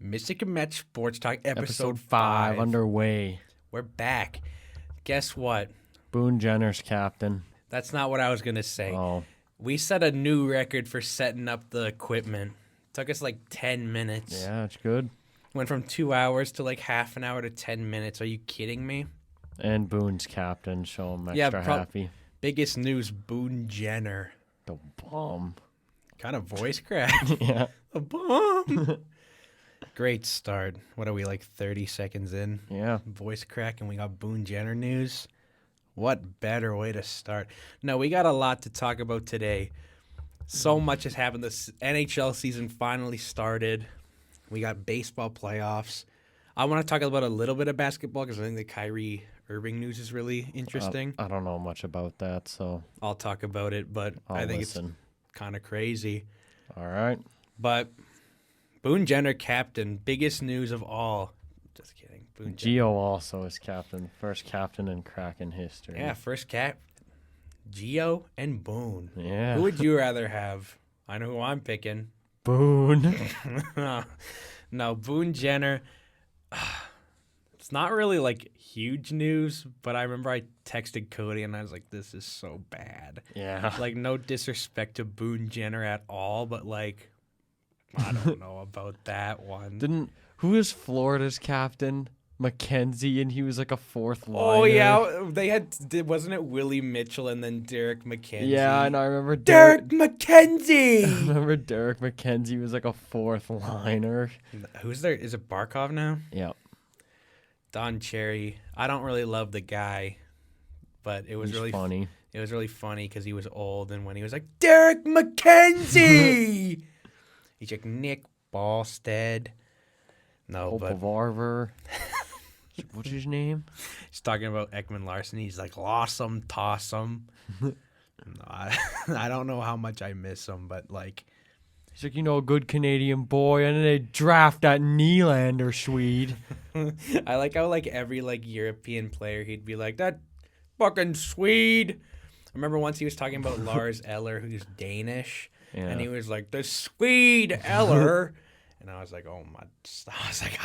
Misyk And Maat Sports Talk, Episode 5 underway. We're back. Guess what? Boone Jenner's captain. That's not what I was going to say. Oh, We set a new record for setting up the equipment. Took us like 10 minutes. yeah, it's good. Went from 2 hours to like half an hour to 10 minutes. Are you kidding me? And Boone's captain, so I'm Yeah, extra happy. Biggest news, Boone Jenner. The bomb. Kind of voice crack. Yeah. A bomb. Great start. What are we, like 30 seconds in? Yeah. Voice crack, and we got Boone Jenner news. What better way to start? No, we got a lot to talk about today. So much has happened. This NHL season finally started. We got baseball playoffs. I want to talk about a little bit of basketball because I think the Kyrie Irving news is really interesting. I don't know much about that, so I'll talk about it, but I'll I think listen. it's kind of crazy. All right. But Boone Jenner captain, biggest news of all. Just kidding. Boone Jenner. Gio also is captain. First captain in Kraken history. Yeah, first cap. Gio and Boone. Yeah. Who would you rather have? I know who I'm picking. Boone. No, Boone Jenner. It's not really like huge news, but I remember I texted Cody and I was like, this is so bad. Yeah. Like, no disrespect to Boone Jenner at all, but like, I don't know about that one. Who is Florida's captain? Mackenzie, and he was like a fourth liner. Oh, yeah. Wasn't it Willie Mitchell and then Derek McKenzie? Yeah, and I remember Derek I McKenzie! remember Derek McKenzie was like a fourth liner. Who's there? Is it Barkov now? Yeah. Don Cherry. I don't really love the guy, but it was He's really funny. It was really funny because he was old, and when he was like, Derek McKenzie! He's like, Nick Ballstead. No, but Varver. What's his name? he's talking about Ekman Larson. He's like, awesome, toss him. No, I don't know how much I miss him, but like, He's like, a good Canadian boy, and then they draft that Nylander Swede. I like how like every like European player, he'd be like, that fucking Swede. I remember once he was talking about Lars Eller, who's Danish, and he was like, the Swede Eller. And I was like,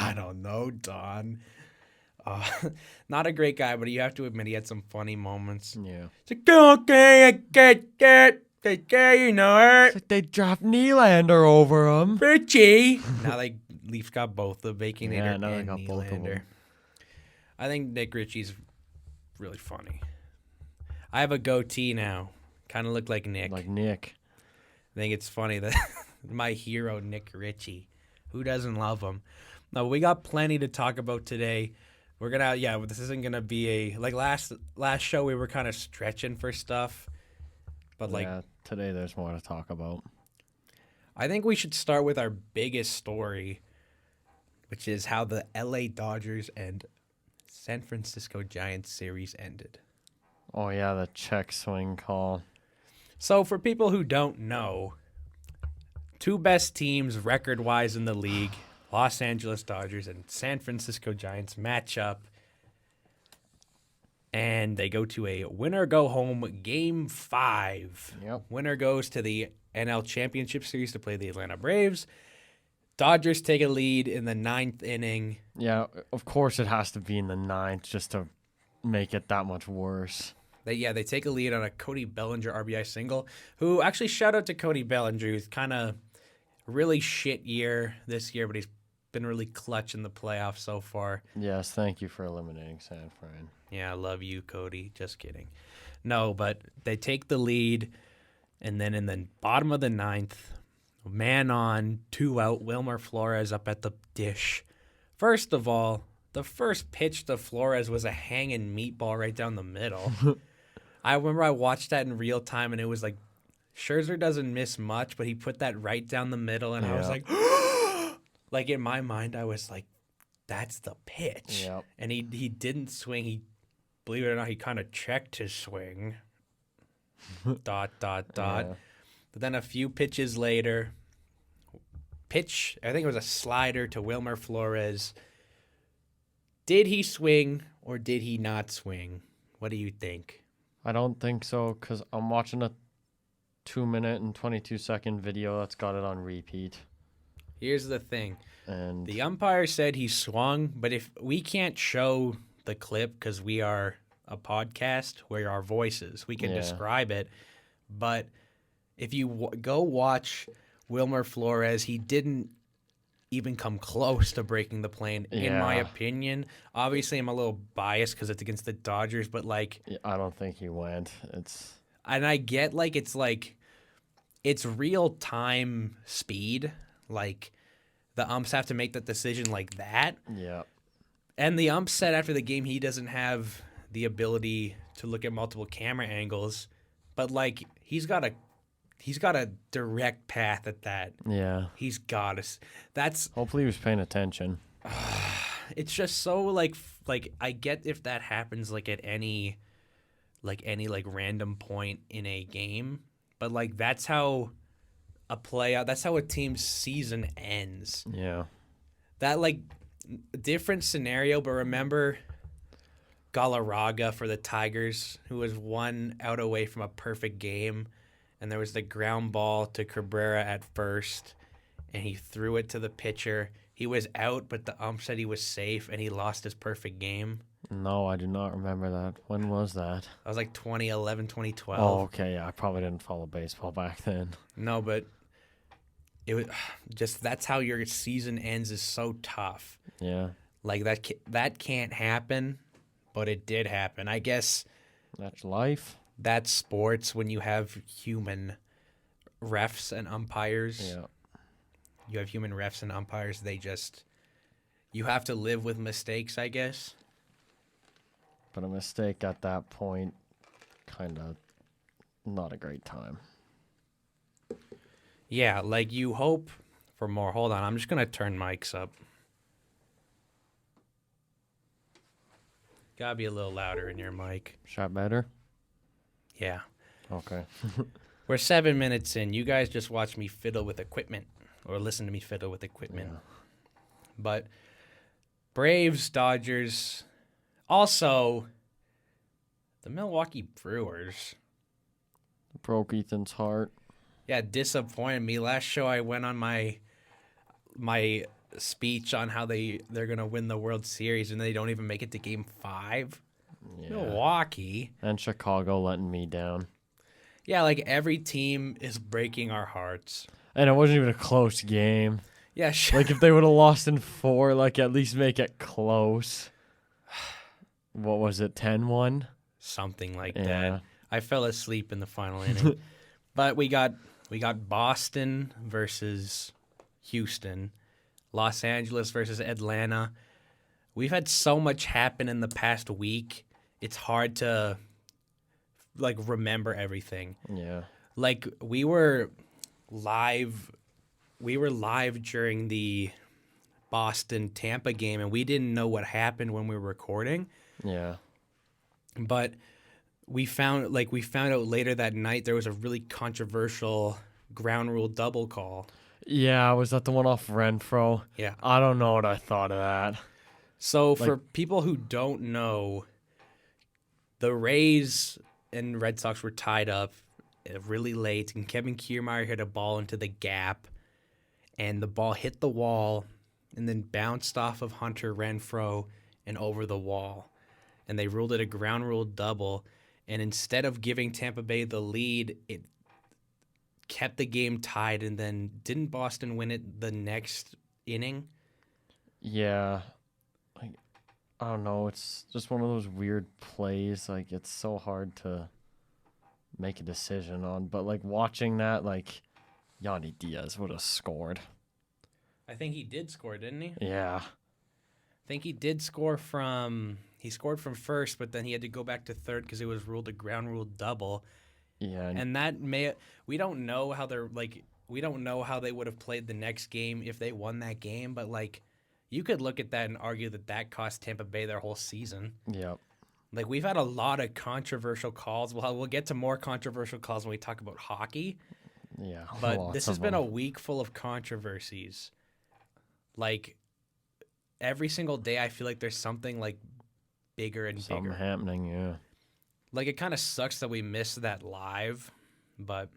I don't know, Don. Not a great guy, but you have to admit he had some funny moments. Yeah. It's like, okay, I get that. You know It's like they draft Nylander over him. Richie. Now they Leafs got both the Baconator Yeah, now they and got both of Nylander. them. I think Nick Ritchie's really funny. I have a goatee now. Kind of look like Nick. Like Nick. I think it's funny that my hero, Nick Ritchie. Who doesn't love him? No, we got plenty to talk about today. We're gonna, this isn't gonna be like last show. We were kind of stretching for stuff, but today there's more to talk about. I think we should start with our biggest story, which is how the LA Dodgers and San Francisco Giants series ended. Oh yeah, the check swing call. So for people who don't know, two best teams record-wise in the league, Los Angeles Dodgers and San Francisco Giants, match up, and they go to a winner-go-home Game 5. Yep. Winner goes to the NL Championship Series to play the Atlanta Braves. Dodgers take a lead in the 9th inning. Yeah, of course it has to be in the 9th just to make it that much worse. They take a lead on a Cody Bellinger RBI single, who actually shout out to Cody Bellinger, who's kind of really shit year this year, but he's been really clutch in the playoffs so far. Yes, thank you for eliminating San Fran. Yeah, I love you, Cody. Just kidding. No, but they take the lead, and then in the bottom of the 9th, man on, 2 out, Wilmer Flores up at the dish. First of all, the first pitch to Flores was a hanging meatball right down the middle. I remember I watched that in real time, and it was like, Scherzer doesn't miss much, but he put that right down the middle, and I was like, like in my mind, I was like, that's the pitch. Yep. And he didn't swing. Believe it or not, he kind of checked his swing. ... Yeah. But then a few pitches later, I think it was a slider to Wilmer Flores. Did he swing or did he not swing? What do you think? I don't think so, because I'm watching a 2-minute and 22-second video that's got it on repeat. Here's the thing. And The umpire said he swung, but if we can't show the clip because we are a podcast, we're our voices, we can Yeah. describe it. But if you go watch Wilmer Flores, he didn't even come close to breaking the plane, in my Yeah. opinion. Obviously, I'm a little biased because it's against the Dodgers, but like, I don't think he went. and I get it's real time speed. Like, the umps have to make that decision like that. Yeah. And the ump said after the game he doesn't have the ability to look at multiple camera angles, but like he's got a direct path at that. Yeah. He's got us. That's Hopefully he was paying attention. it's just so like I get if that happens like at any random point in a game, but like that's how that's how a team's season ends. Yeah. That like different scenario, but remember Galarraga for the Tigers, who was 1 out away from a perfect game, and there was the ground ball to Cabrera at first, and he threw it to the pitcher. He was out, but the ump said he was safe, and he lost his perfect game. No, I do not remember that. When was that? That was like 2011, 2012. Oh, okay. Yeah, I probably didn't follow baseball back then. No, but it was just that's how your season ends is so tough. Yeah. Like that can't happen, but it did happen. I guess That's life. that's sports when you have human refs and umpires. Yeah. You have human refs and umpires. You have to live with mistakes, I guess. But a mistake at that point, kind of not a great time. Yeah, like you hope for more. Hold on, I'm just going to turn mics up. Gotta be a little louder in your mic. Shot better? Yeah. Okay. We're 7 minutes in. You guys just watch me fiddle with equipment or listen to me fiddle with equipment. Yeah. But Braves, Dodgers, also the Milwaukee Brewers. Broke Ethan's heart. Yeah, disappointed me. Last show I went on my speech on how they're going to win the World Series and they don't even make it to game 5. Yeah. Milwaukee. And Chicago letting me down. Yeah, like every team is breaking our hearts. And it wasn't even a close game. Yeah, sure. Like, if they would have lost in 4, like, at least make it close. What was it, 10-1? Something like Yeah. that. I fell asleep in the final inning. But we got Boston versus Houston, Los Angeles versus Atlanta. We've had so much happen in the past week. It's hard to like remember everything. Yeah. Like we were live during the Boston Tampa game and we didn't know what happened when we were recording. Yeah. But we found out later that night there was a really controversial ground rule double call. Yeah, was that the one off Renfro? Yeah. I don't know what I thought of that. So for people who don't know, the Rays and Red Sox were tied up really late, and Kevin Kiermaier hit a ball into the gap, and the ball hit the wall and then bounced off of Hunter Renfroe and over the wall. And they ruled it a ground rule double. And instead of giving Tampa Bay the lead, it kept the game tied. And then didn't Boston win it the next inning? Yeah. Like, I don't know. It's just one of those weird plays. Like, it's so hard to make a decision on. But, like, watching that, like, Yanni Diaz would have scored. I think he did score, didn't he? Yeah. I think he did score he scored from first, but then he had to go back to third because it was ruled a ground rule double. Yeah. And that we don't know how they would have played the next game if they won that game, but like you could look at that and argue that cost Tampa Bay their whole season. Yep. Like we've had a lot of controversial calls. Well, we'll get to more controversial calls when we talk about hockey. Yeah. But this has been a week full of controversies. Like every single day I feel like there's something like bigger and something bigger happening, yeah. Like it kind of sucks that we missed that live, but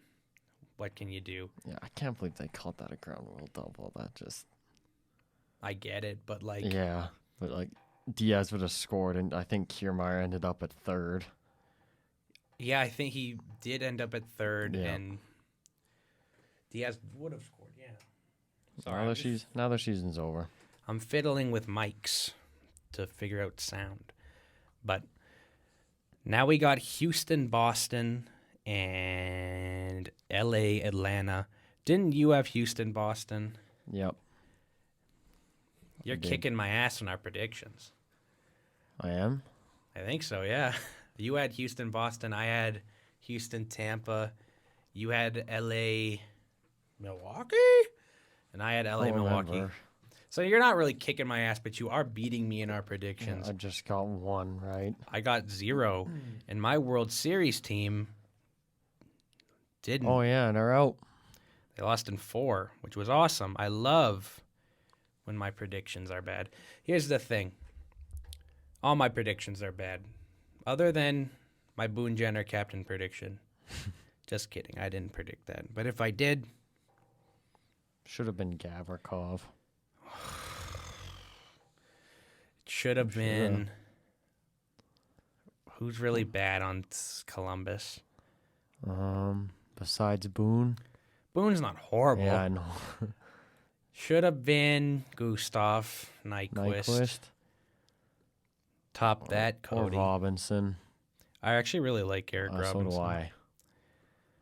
what can you do? Yeah, I can't believe they called that a ground rule double. That just I get it, but like, yeah, but like Diaz would have scored, and I think Kiermaier ended up at third. yeah, I think he did end up at third, Yeah. and Diaz would have scored. Yeah. Now the season's over. I'm fiddling with mics to figure out sound, but now we got Houston, Boston, and LA, Atlanta. Didn't you have Houston, Boston? Yep, You're did. kicking my ass in our predictions. I am. I think so, yeah. You had Houston, Boston. I had Houston, Tampa. You had LA, Milwaukee? And I had LA, Don't Milwaukee. remember. So you're not really kicking my ass, but you are beating me in our Yeah, predictions. I just got one right. I got 0, and my World Series team didn't. Oh yeah, they're out. They lost in 4, which was awesome. I love when my predictions are bad. Here's the thing. All my predictions are bad, other than my Boone Jenner captain prediction. Just kidding. I didn't predict that. But if I did, Should have been Gavrikov. it should have Sure. been. Who's really bad on Columbus? Besides Boone. Boone's not horrible. Yeah, I know. Should have been Gustav Nyquist. Nyquist. Top that, Or Cody. Robinson. I actually really like Eric So Robinson. do I.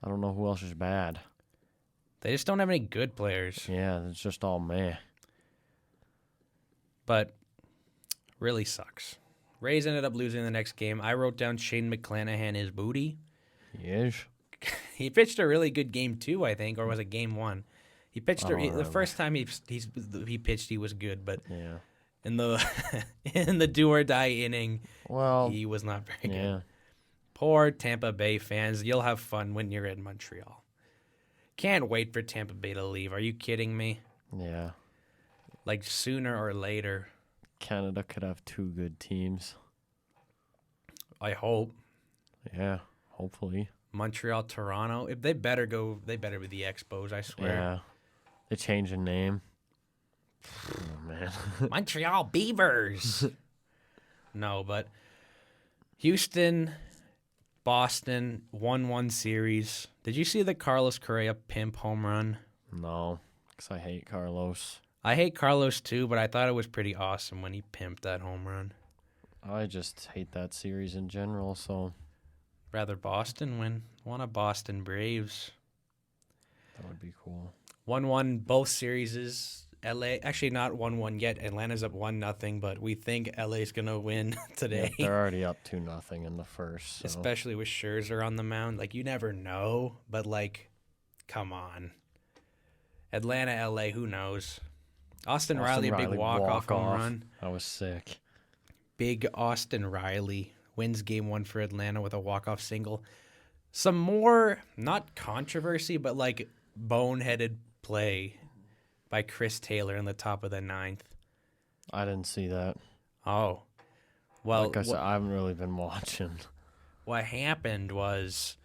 I don't know who else is bad. They just don't have any good players. Yeah, it's just all meh. But really sucks. Rays ended up losing the next game. I wrote down Shane McClanahan his booty. Yes. He pitched a really good game 2, I think, or was it game 1? He pitched I don't the remember. first time he pitched, he was good, but Yeah. in the in the do or die inning, Well, he was not very good. yeah. Poor Tampa Bay fans. You'll have fun when you're in Montreal. Can't wait for Tampa Bay to leave. Are you kidding me? Yeah. Like sooner or later. Canada could have 2 good teams. I hope. Yeah, hopefully. Montreal, Toronto. If they better go, they better be the Expos, I swear. Yeah. They changed the name. Oh, man. Montreal Beavers. No, but Houston, Boston, 1-1 series. Did you see the Carlos Correa pimp home run? No, because I hate Carlos. I hate Carlos too, but I thought it was pretty awesome when he pimped that home run. I just hate that series in general, so Rather Boston win. One of Boston Braves. that would be cool. 1-1 both series. LA actually not 1-1 yet. Atlanta's up 1-0, but we think LA's gonna win today. Yeah, they're already up 2-0 in the first. So. Especially with Scherzer on the mound. Like you never know, but like, come on. Atlanta, LA, who knows? Austin Riley, a big walk-off home run. I was sick. Big Austin Riley wins game 1 for Atlanta with a walk-off single. Some more, not controversy, but like boneheaded play by Chris Taylor in the top of the 9th. I didn't see that. Oh. Well, Like I said, I haven't really been watching. what happened was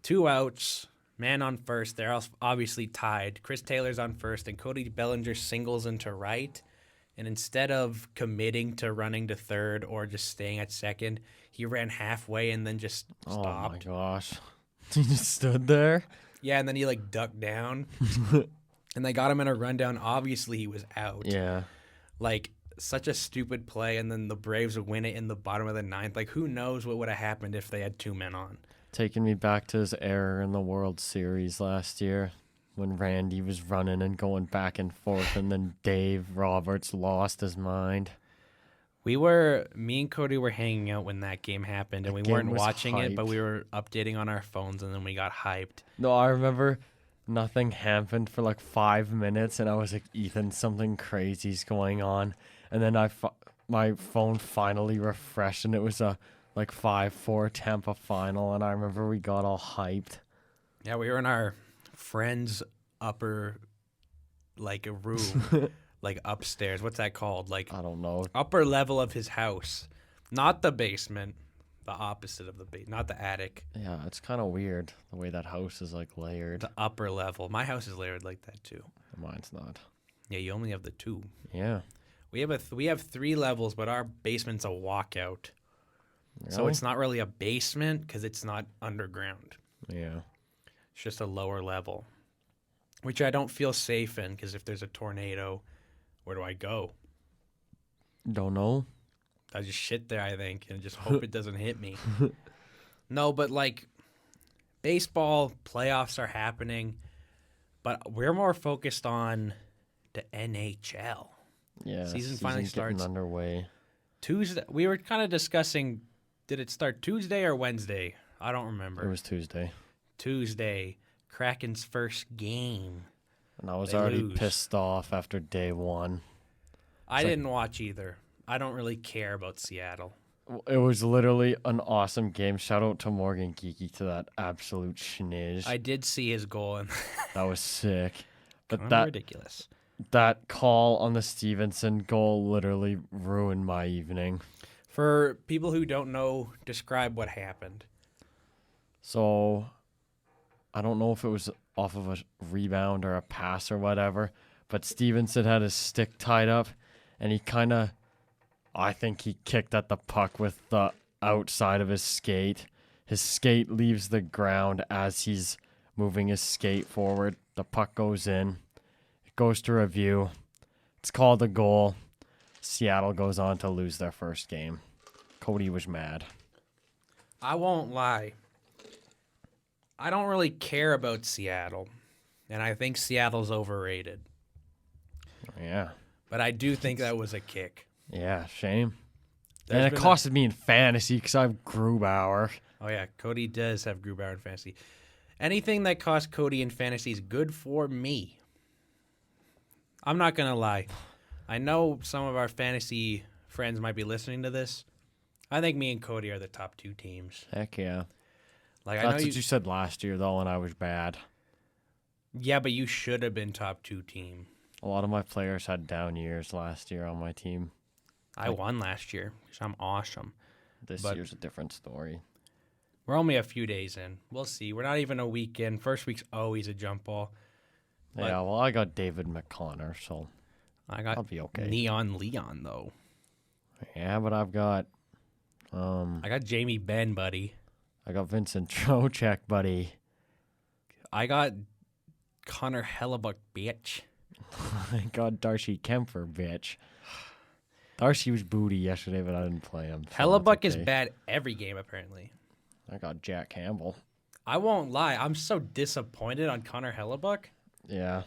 2 outs, man on first. They're obviously tied. Chris Taylor's on first, and Cody Bellinger singles into right. And instead of committing to running to third or just staying at second, he ran halfway and then just stopped. Oh my gosh. He just stood there? Yeah, and then he like ducked down. And they got him in a rundown. Obviously, he was out. Yeah. Like, such a stupid play, and then the Braves would win it in the bottom of the 9th. Like, who knows what would have happened if they had 2 men on. Taking me back to his error in the World Series last year when Randy was running and going back and forth, and then Dave Roberts lost his mind. Me and Cody were hanging out when that game happened, and we game weren't was watching it, but hyped. we were updating on our phones, and then we got hyped. No, I remember nothing happened for like 5 minutes, and I was like, Ethan, something crazy's going on. And then my phone finally refreshed, and it was a like 5-4 Tampa final, and I remember we got all hyped. Yeah, we were in our friend's upper, like, a room, like upstairs. What's that called? Like, I don't know. upper level of his house. Not the basement. The opposite of the not the attic. Yeah, it's kind of weird the way that house is like layered. The upper level. My house is layered like that too. Mine's not. Yeah, you only have the 2. Yeah. We have 3 levels, but our basement's a walkout. So Really? it's not really a basement because it's not underground. Yeah. It's just a lower level, which I don't feel safe in because if there's a tornado, where do I go? Don't know. I just shit there, I think, and just hope it doesn't hit me. No, but like baseball playoffs are happening, but we're more focused on the NHL. Yeah. Season finally getting starts underway. Tuesday. We were kind of discussing, did it start Tuesday or Wednesday? I don't remember. It was Tuesday. Tuesday, Kraken's first game. And I was They already lose. pissed off after day 1. I didn't watch either. I don't really care about Seattle. It was literally an awesome game. Shout out to Morgan Geeky to that absolute schniz. I did see his goal, and That was sick. But kind of that ridiculous. that call on the Stevenson goal literally ruined my evening. For people who don't know, describe what happened. So I don't know if it was off of a rebound or a pass or whatever, but Stevenson had his stick tied up, and he I think he kicked at the puck with the outside of his skate. His skate leaves the ground as he's moving his skate forward. The puck goes in. It goes to review. It's called a goal. Seattle goes on to lose their first game. Cody was mad. I won't lie. I don't really care about Seattle, and I think Seattle's overrated. Yeah. But I do think that was a kick. Yeah, shame. There's And it been costed me in fantasy because I have Grubauer. Oh, yeah, Cody does have Grubauer in fantasy. Anything that costs Cody in fantasy is good for me. I'm not going to lie. I know some of our fantasy friends might be listening to this. I think me and Cody are the top 2 teams. Heck yeah. Like I know That's what you said last year, though, when I was bad. Yeah, but you should have been top 2 team. A lot of my players had down years last year on my team. I won last year because I'm awesome. This But- year's a different story. We're only a few days in. We'll see. We're not even a week in. First week's always a jump ball. But- Yeah, well, I got David McConnor, so I got I'll be okay. Neon Leon, though. Yeah, but I've got I got Jamie Benn, buddy. I got Vincent Trocheck, buddy. I got Connor Hellebuck, bitch. I got Darcy Kemper, bitch. Darcy was booty yesterday, but I didn't play him. so Hellebuck that's is okay. bad every game, apparently. I got Jack Campbell. I won't lie. I'm so disappointed on Connor Hellebuck. Yeah.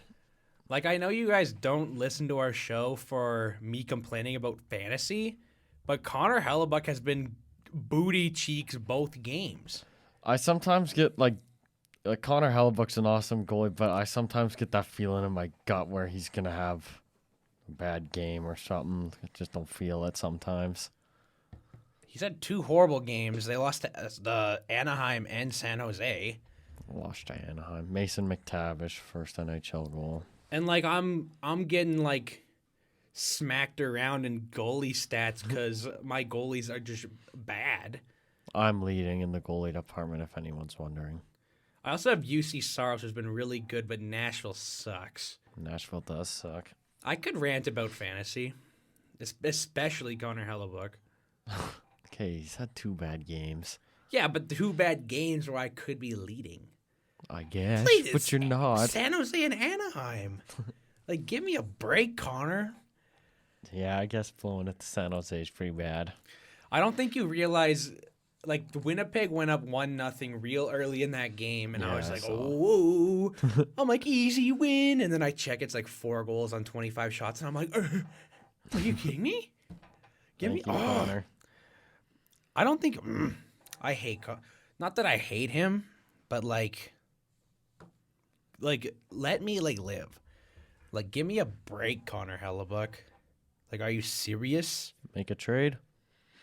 Like, I know you guys don't listen to our show for me complaining about fantasy, but Connor Hellebuck has been booty cheeks both games. I sometimes get like Connor Hellebuck's an awesome goalie, but I sometimes get that feeling in my gut where he's gonna have a bad game or something. I just don't feel it sometimes. He's had 2 horrible games. They lost to the Anaheim and San Jose. Lost to Anaheim. Mason McTavish, first NHL goal. And like I'm getting like smacked around in goalie stats because my goalies are just bad. I'm leading in the goalie department, if anyone's wondering. I also have UC Saros, who's been really good, but Nashville sucks. Nashville does suck. I could rant about fantasy, especially Connor Hellebuck. Okay, he's had 2 bad games, Yeah, but 2 bad games where I could be leading. I guess, Please, but you're not. San Jose and Anaheim. Like, give me a break, Connor. Yeah, I guess blowing it to San Jose is pretty bad. I don't think you realize, like, Winnipeg went up 1-0 real early in that game, and I Yeah, was I like, saw. oh, I'm like, easy win. And then I check, it's like 4 goals on 25 shots, and I'm like, are you kidding me? Give Thank me, you, Connor. I don't think, I hate, not that I hate him, but like, let me, like, live. Like, give me a break, Connor Hellebuck. Like, are you serious? Make a trade.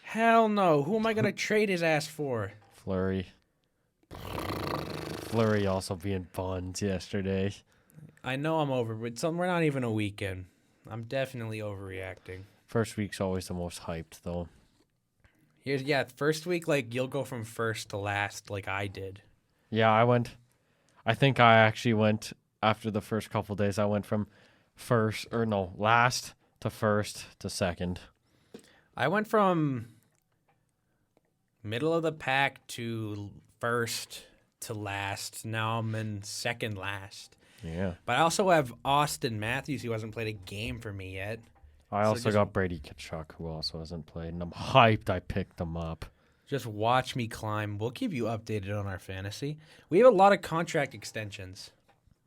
Hell no. Who am I going to trade his ass for? Flurry. Flurry also being buns yesterday. I know I'm over, but we're not even a weekend. I'm definitely overreacting. First week's always the most hyped, though. First week, like, you'll go from first to last like I did. Yeah, I think I actually went after the first couple days. I went from last to first to second. I went from middle of the pack to first to last. Now I'm in second last. Yeah. But I also have Austin Matthews, who hasn't played a game for me yet. I So also just- got Brady Tkachuk, who also hasn't played, and I'm hyped I picked him up. Just watch me climb. We'll keep you updated on our fantasy. We have a lot of contract extensions.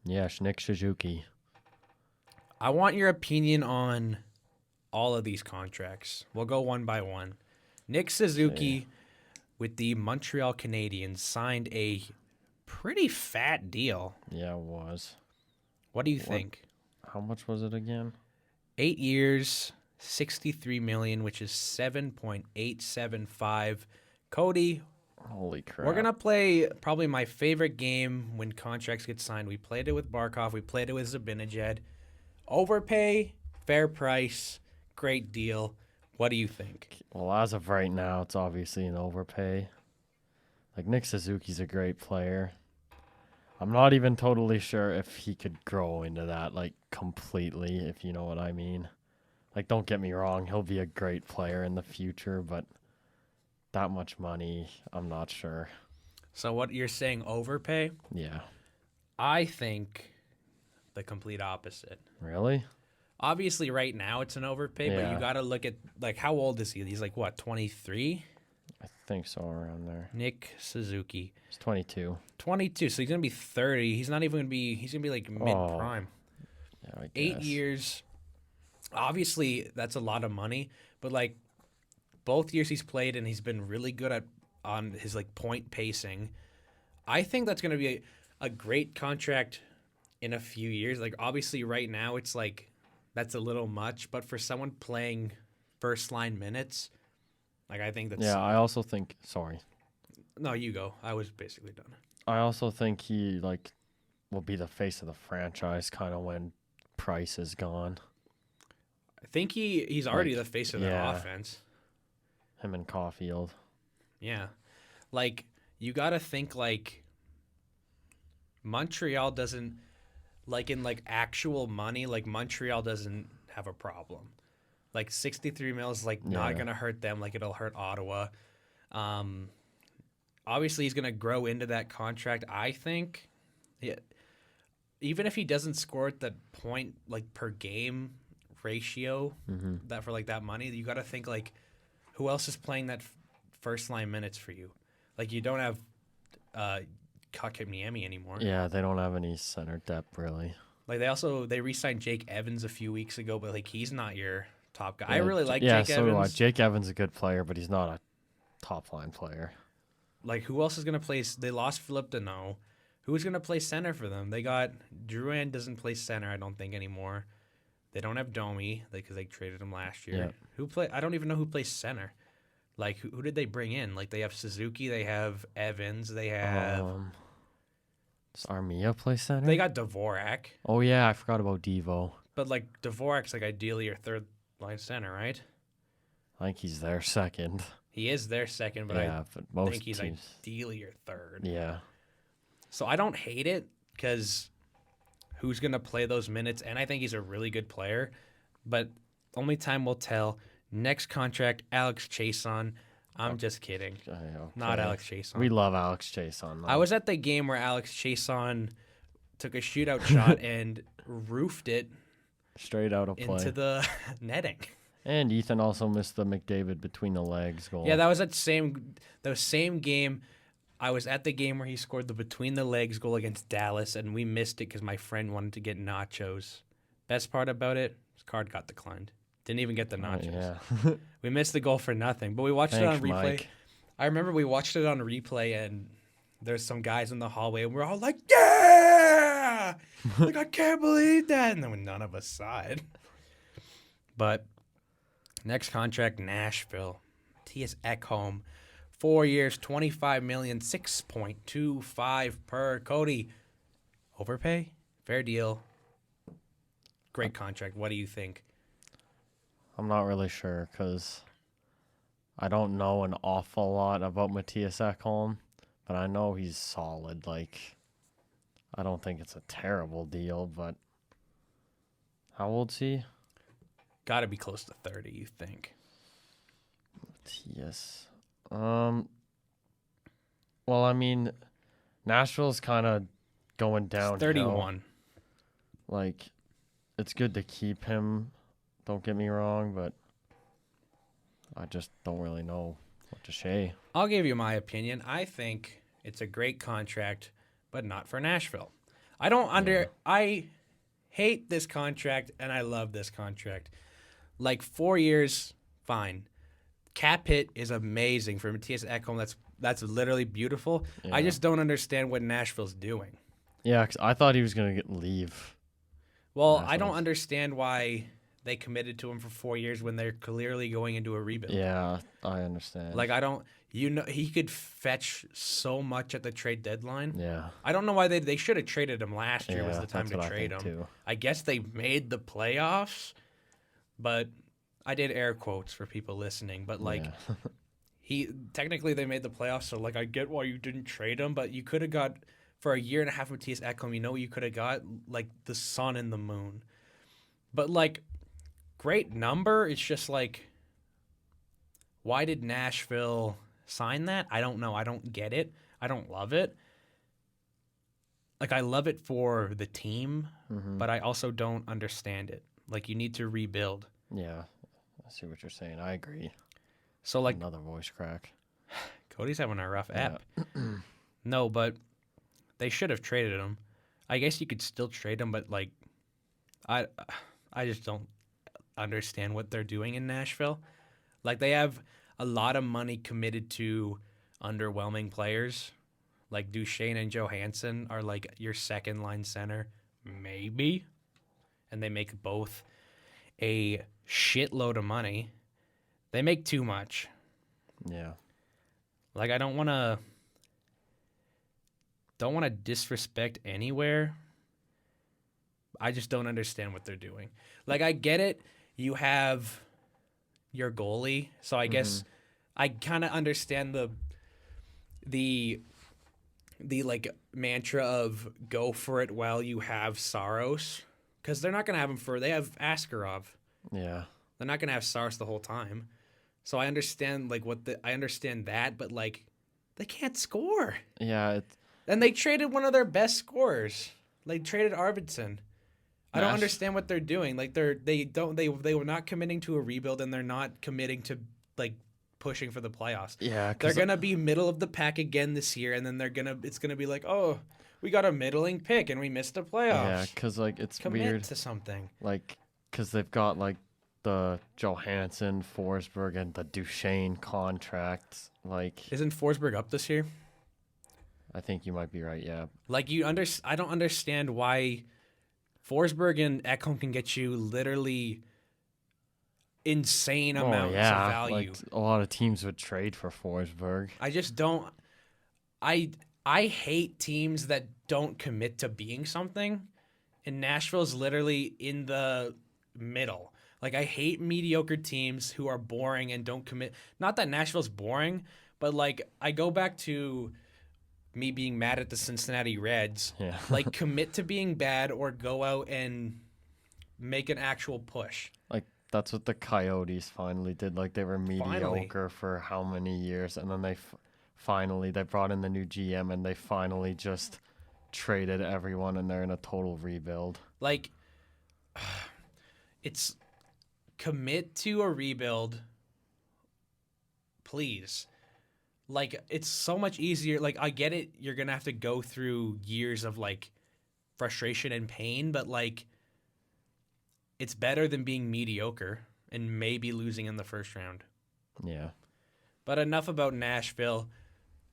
Yeah, Nick Suzuki. I want your opinion on all of these contracts. We'll go one by one. Nick Suzuki with the Montreal Canadiens signed a pretty fat deal. Yeah, it was. What do you think? How much was it again? 8 years, $63 million, which is 7.875. Cody, Holy crap. we're gonna play probably my favorite game when contracts get signed. We played it with Barkov. We played it with Zibanejad. Overpay, fair price, great deal. What do you think? Well, as of right now, it's obviously an overpay. Like, Nick Suzuki's a great player. I'm not even totally sure if he could grow into that, like, completely, if you know what I mean. Like, don't get me wrong, he'll be a great player in the future, but that much money, I'm not sure. So what you're saying, overpay? Yeah. I think the complete opposite. Really? Obviously, right now it's an overpay, but Yeah. you got to look at, like, how old is he? He's like, what, 23? I think so, around there. Nick Suzuki. He's 22. 22, so he's going to be 30. He's not even going to be, he's going to be like mid-prime. Yeah, I guess. 8 years. Obviously, that's a lot of money, but, like, both years he's played and he's been really good on his, like, point pacing. I think that's going to be a great contract in a few years. Like, obviously, right now it's like, that's a little much, but for someone playing first-line minutes, like, I think that's... Yeah, I also think, sorry. No, you go. I was basically done. I also think he, like, will be the face of the franchise kind of when Price is gone. I think he's already Like, the face of the yeah. offense. Him and Caulfield. Yeah. Like, you got to think, like, Montreal doesn't, like, in, like, actual money, like, Montreal doesn't have a problem. Like, 63 mil is, like, not Yeah. going to hurt them like it'll hurt Ottawa. Obviously, he's going to grow into that contract, I think. Yeah. Even if he doesn't score at the point, like, per game ratio that for, like, that money, you got to think, like, who else is playing that first-line minutes for you? Like, you don't have Kotkaniemi anymore. Yeah, they don't have any center depth, really. Like, they re-signed Jake Evans a few weeks ago, but, like, he's not your top guy. I Yeah, really like yeah, Jake so do I. Evans. Jake Evans is a good player, but he's not a top-line player. Like, who else is going to play? They lost Philip Deneau. Who's going to play center for them? They got Drouin doesn't play center, I don't think, anymore. They don't have Domi because they traded him last year. Yeah. I don't even know who plays center. Like, who did they bring in? Like, they have Suzuki, they have Evans, they have... Does Armia play center? they got Dvorak. Oh, yeah, I forgot about Devo. But, like, Dvorak's, like, ideally your third-line center, right? I think he's their second. He is their second, but yeah, but I most think he's teams... ideally your third. Yeah. So I don't hate it because who's going to play those minutes? And I think he's a really good player, but only time will tell. Next contract, Alex Chason. I'm just kidding. Not Alex Chason. We love Alex Chason. I was at the game where Alex Chason took a shootout shot and roofed it straight out of play. into the netting. And Ethan also missed the McDavid between the legs goal. Yeah, that was the same game. I was at the game where he scored the between the legs goal against Dallas, and we missed it because my friend wanted to get nachos. Best part about it, his card got declined. Didn't even get the nachos. Yeah. We missed the goal for nothing, but we watched it on Thanks, replay. Mike. I remember we watched it on replay, and there's some guys in the hallway, and we're all like, yeah! Like, I can't believe that. And then none of us saw it. But next contract, Nashville. T.S. Ekholm. 4 years, $25 million, 6.25 per. Cody, overpay? Fair deal. Great contract. What do you think? I'm not really sure because I don't know an awful lot about Matthias Ekholm, but I know he's solid. Like, I don't think it's a terrible deal, but how old's he? Got to be close to 30, you think? Matthias. Well, I mean, Nashville's kind of going downhill. 31. Like, it's good to keep him. Don't get me wrong, but I just don't really know what to say. I'll give you my opinion. I think it's a great contract, but not for Nashville. I hate this contract and I love this contract. Like 4 years, fine. Cap hit is amazing for Matthias Ekholm. That's literally beautiful. Yeah. I just don't understand what Nashville's doing. Yeah, 'cause I thought he was going to leave. Well, I Nashville. don't understand why they committed to him for 4 years when they're clearly going into a rebuild. Yeah, I understand. Like, I don't, he could fetch so much at the trade deadline. Yeah. I don't know why they should have traded him last year was the time that's to what trade I him. think too. I guess they made the playoffs, but I did air quotes for people listening. But like, Yeah. technically they made the playoffs, so like I get why you didn't trade him, but you could have got for a year and a half Matthias Ekholm. You know what you could have got? Like the sun and the moon. But like, great number. It's just like, why did Nashville sign that? I don't know. I don't get it. I don't love it. Like, I love it for the team, but I also don't understand it. Like, you need to rebuild. Yeah. I see what you're saying. I agree. So, like, Another voice crack. Cody's having a rough Yeah. app. No, but they should have traded him. I guess you could still trade him, but, like, I just don't understand what they're doing in Nashville. Like, they have a lot of money committed to underwhelming players. Like, Duchesne and Johansson are, like, your second-line center, maybe. And they make both a shitload of money. They make too much. Yeah. Like, I don't want to disrespect anywhere. I just don't understand what they're doing. Like, I get it. You have your goalie, so I guess I kind of understand the like mantra of go for it while you have Saros, because they're not gonna have him they have Askarov. Yeah. They're not gonna have Saros the whole time. So I understand I understand that, but like they can't score. Yeah. And they traded one of their best scorers. Like traded Arvidsson. I don't understand what they're doing. Like they were not committing to a rebuild, and they're not committing to like pushing for the playoffs. Yeah. They're gonna be middle of the pack again this year, and then it's gonna be like, oh, we got a middling pick and we missed the playoffs. Yeah, because like it's Commit weird. to something. Like, because they've got like the Johansson, Forsberg, and the Duchesne contracts. Like, Isn't Forsberg up this year? I think you might be right. Yeah. Like I don't understand why Forsberg and Ekholm can get you literally insane amounts of value. Like a lot of teams would trade for Forsberg. I just don't. I hate teams that don't commit to being something, and Nashville's literally in the middle. Like, I hate mediocre teams who are boring and don't commit. Not that Nashville's boring, but like I go back to me being mad at the Cincinnati Reds. Yeah. Like, commit to being bad or go out and make an actual push. Like, that's what the Coyotes finally did. Like, they were mediocre for how many years, and then they finally brought in the new GM, and they finally just traded everyone, and they're in a total rebuild. Like, it's commit to a rebuild, please. Like, it's so much easier. Like, I get it. You're going to have to go through years of, like, frustration and pain, but, like, it's better than being mediocre and maybe losing in the first round. Yeah. But enough about Nashville.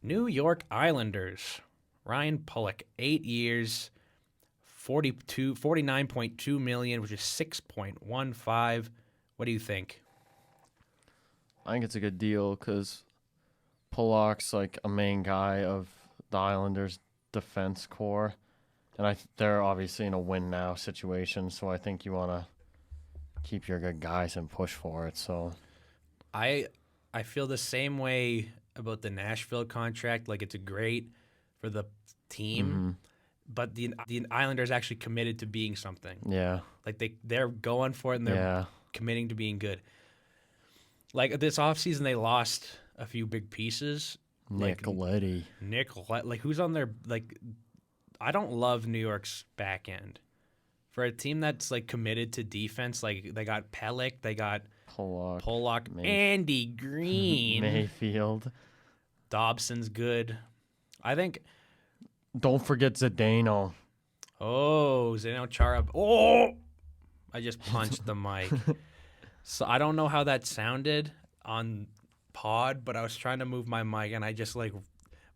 New York Islanders. Ryan Pollock, 8 years, 49.2 million, which is 6.15. What do you think? I think it's a good deal because Pollock's like a main guy of the Islanders' defense core, and they're obviously in a win now situation. So I think you want to keep your good guys and push for it. So I I feel the same way about the Nashville contract. Like, it's great for the team, but the Islanders actually committed to being something. Yeah. Like, they're going for it, and they're committing to being good. Like, this offseason, they lost a few big pieces. Nicoletti. Like, who's on their, like, I don't love New York's back end. For a team that's, like, committed to defense, like, they got Pollock, they got Pollock, Andy Green. Mayfield. Dobson's good. I think. Don't forget Zdeno. Oh, Zdeno Chara. Oh! I just punched the mic. So I don't know how that sounded on pod, but I was trying to move my mic, and I just, like,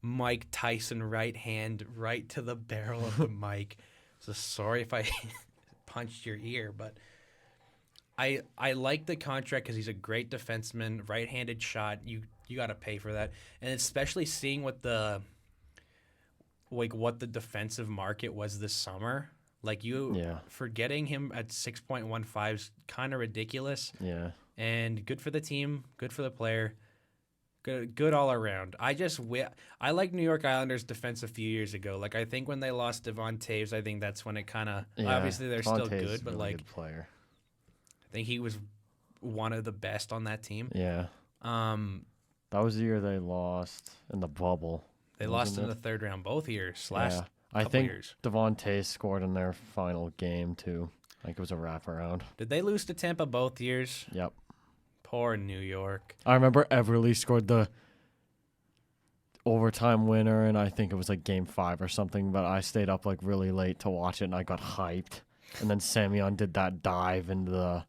Mike Tyson right hand right to the barrel of the mic. So sorry if I punched your ear, but I like the contract because he's a great defenseman, right-handed shot. You got to pay for that, and especially seeing what the defensive market was this summer. Like, for getting him at 6.15 is kind of ridiculous. Yeah, and good for the team, good for the player. Good all around. I like New York Islanders defense a few years ago. Like, I think when they lost Devon Taves, I think that's when it kind of obviously they're still good, but like, good player. I think he was one of the best on that team. Yeah. That was the year they lost in the bubble. They lost in the third round both years. I think years. Devon Taves scored in their final game too. Like, it was a wraparound. Did they lose to Tampa both years? Yep. Poor New York. I remember Everly scored the overtime winner, and I think it was like game 5 or something, but I stayed up like really late to watch it, and I got hyped. And then Semyon did that dive into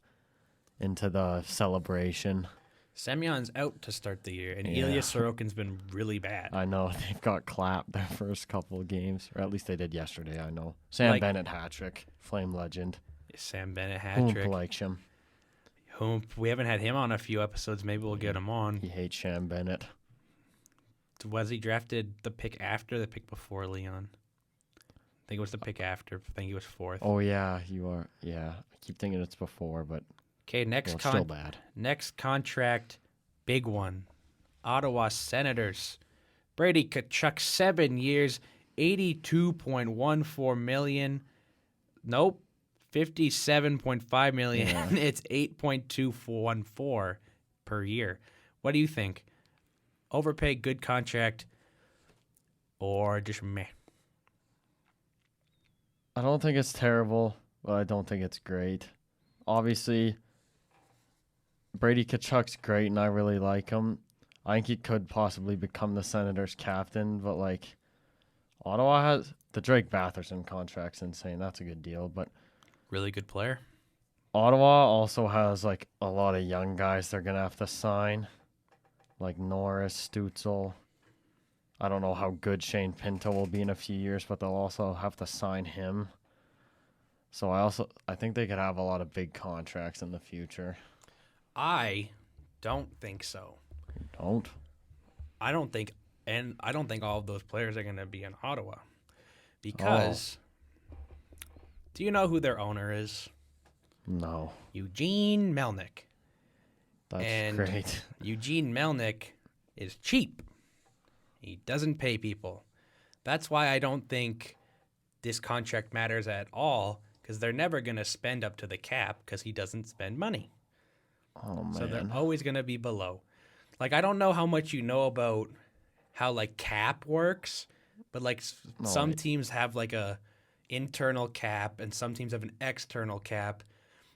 the celebration. Semyon's out to start the year, and Ilya Sorokin's been really bad. I know. They've got clapped their first couple of games, or at least they did yesterday, I know. Sam Bennett hat-trick, Flame legend. Sam Bennett hat-trick. Who likes him? We haven't had him on a few episodes. Maybe we'll get him on. He hates Sam Bennett. Was he drafted the pick after the pick before Leon? I think it was the pick after. I think he was 4th. Oh, yeah, you are. Yeah, I keep thinking it's before, but okay, still bad. Next contract, big one. Ottawa Senators. Brady Tkachuk, 7 years, $82.14 million. Nope. $57.5 million. Yeah. It's $8.214 per year. What do you think? Overpay, good contract, or just meh? I don't think it's terrible, but I don't think it's great. Obviously, Brady Tkachuk's great, and I really like him. I think he could possibly become the Senators' captain, but like, Ottawa has the Drake Batherson contract's insane. That's a good deal, but really good player. Ottawa also has like a lot of young guys they're gonna have to sign, like Norris, Stützle. I don't know how good Shane Pinto will be in a few years, but they'll also have to sign him. So I think they could have a lot of big contracts in the future. I don't think so. Don't? I don't think all of those players are going to be in Ottawa. Because do you know who their owner is? No. Eugene Melnyk. That's great. Eugene Melnyk is cheap. He doesn't pay people. That's why I don't think this contract matters at all, because they're never going to spend up to the cap because he doesn't spend money. Oh, man. So they're always going to be below. Like, I don't know how much you know about how, like, cap works, but, like, some teams have, like, a internal cap and some teams have an external cap.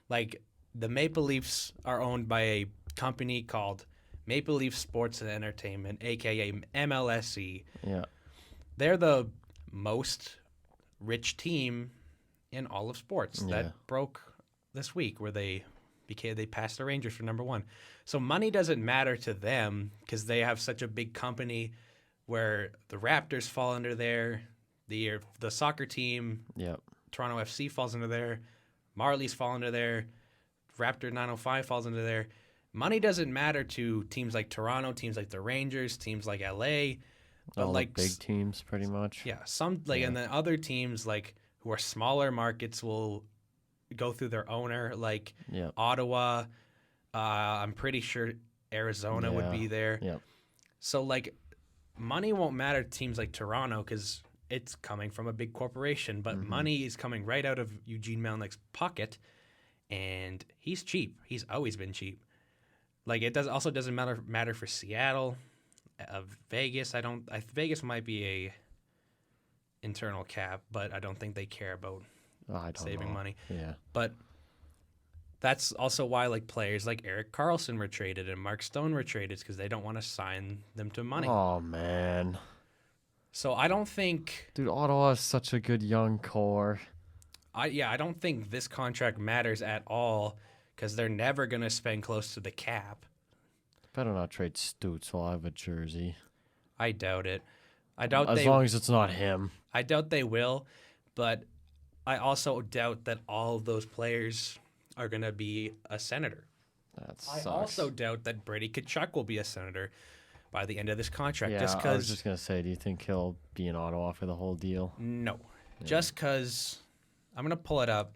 Like, the Maple Leafs are owned by a company called Maple Leaf Sports and Entertainment, a.k.a. MLSE. Yeah. They're the most rich team in all of sports. Yeah. That broke this week where they passed the Rangers for number 1. So money doesn't matter to them because they have such a big company where the Raptors fall under there, the soccer team, Yep. Toronto FC falls under there, Marlies fall under there, Raptor 905 falls under there. Money doesn't matter to teams like Toronto, teams like the Rangers, teams like LA. But All like the big teams, pretty much. Yeah, and then other teams like who are smaller markets will go through their owner, like Yep. Ottawa. I'm pretty sure Arizona would be there. Yep. So, like, money won't matter to teams like Toronto because it's coming from a big corporation, but money is coming right out of Eugene Melnyk's pocket, and he's cheap. He's always been cheap. Like, it doesn't matter for Seattle, Vegas. Vegas might be a internal cap, but I don't think they care about saving money. Yeah. But that's also why like players like Erik Karlsson were traded and Mark Stone were traded because they don't want to sign them to money. Oh man. So I don't think, Dude, Ottawa is such a good young core. I don't think this contract matters at all because they're never gonna spend close to the cap. Better not trade Stutz while I have a jersey. I doubt it. I doubt As long as it's not him. I doubt they will, but I also doubt that all of those players are going to be a Senator. That I sucks. also doubt that Brady Tkachuk will be a Senator by the end of this contract. Yeah, just I was because just gonna say, do you think he'll be in Ottawa for the whole deal? no, just because I'm going to pull it up,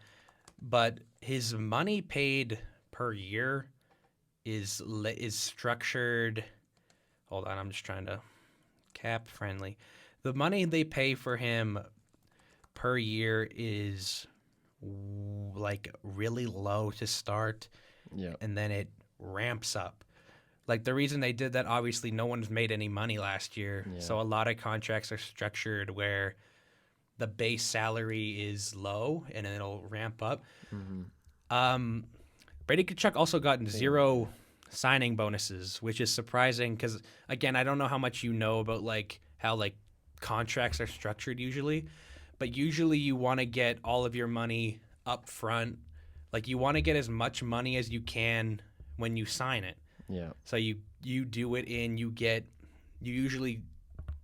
but his money paid per year is structured. Hold on, I'm just trying to cap friendly. The money they pay for him per year is like really low to start, Yeah. and then it ramps up. Like the reason they did that, obviously, no one's made any money last year, Yeah. so a lot of contracts are structured where the base salary is low and then it'll ramp up. Brady Tkachuk also got 0 signing bonuses, which is surprising because, again, I don't know how much you know about like how like contracts are structured usually, but usually you want to get all of your money up front. Like you want to get as much money as you can when you sign it. Yeah. So you do it you usually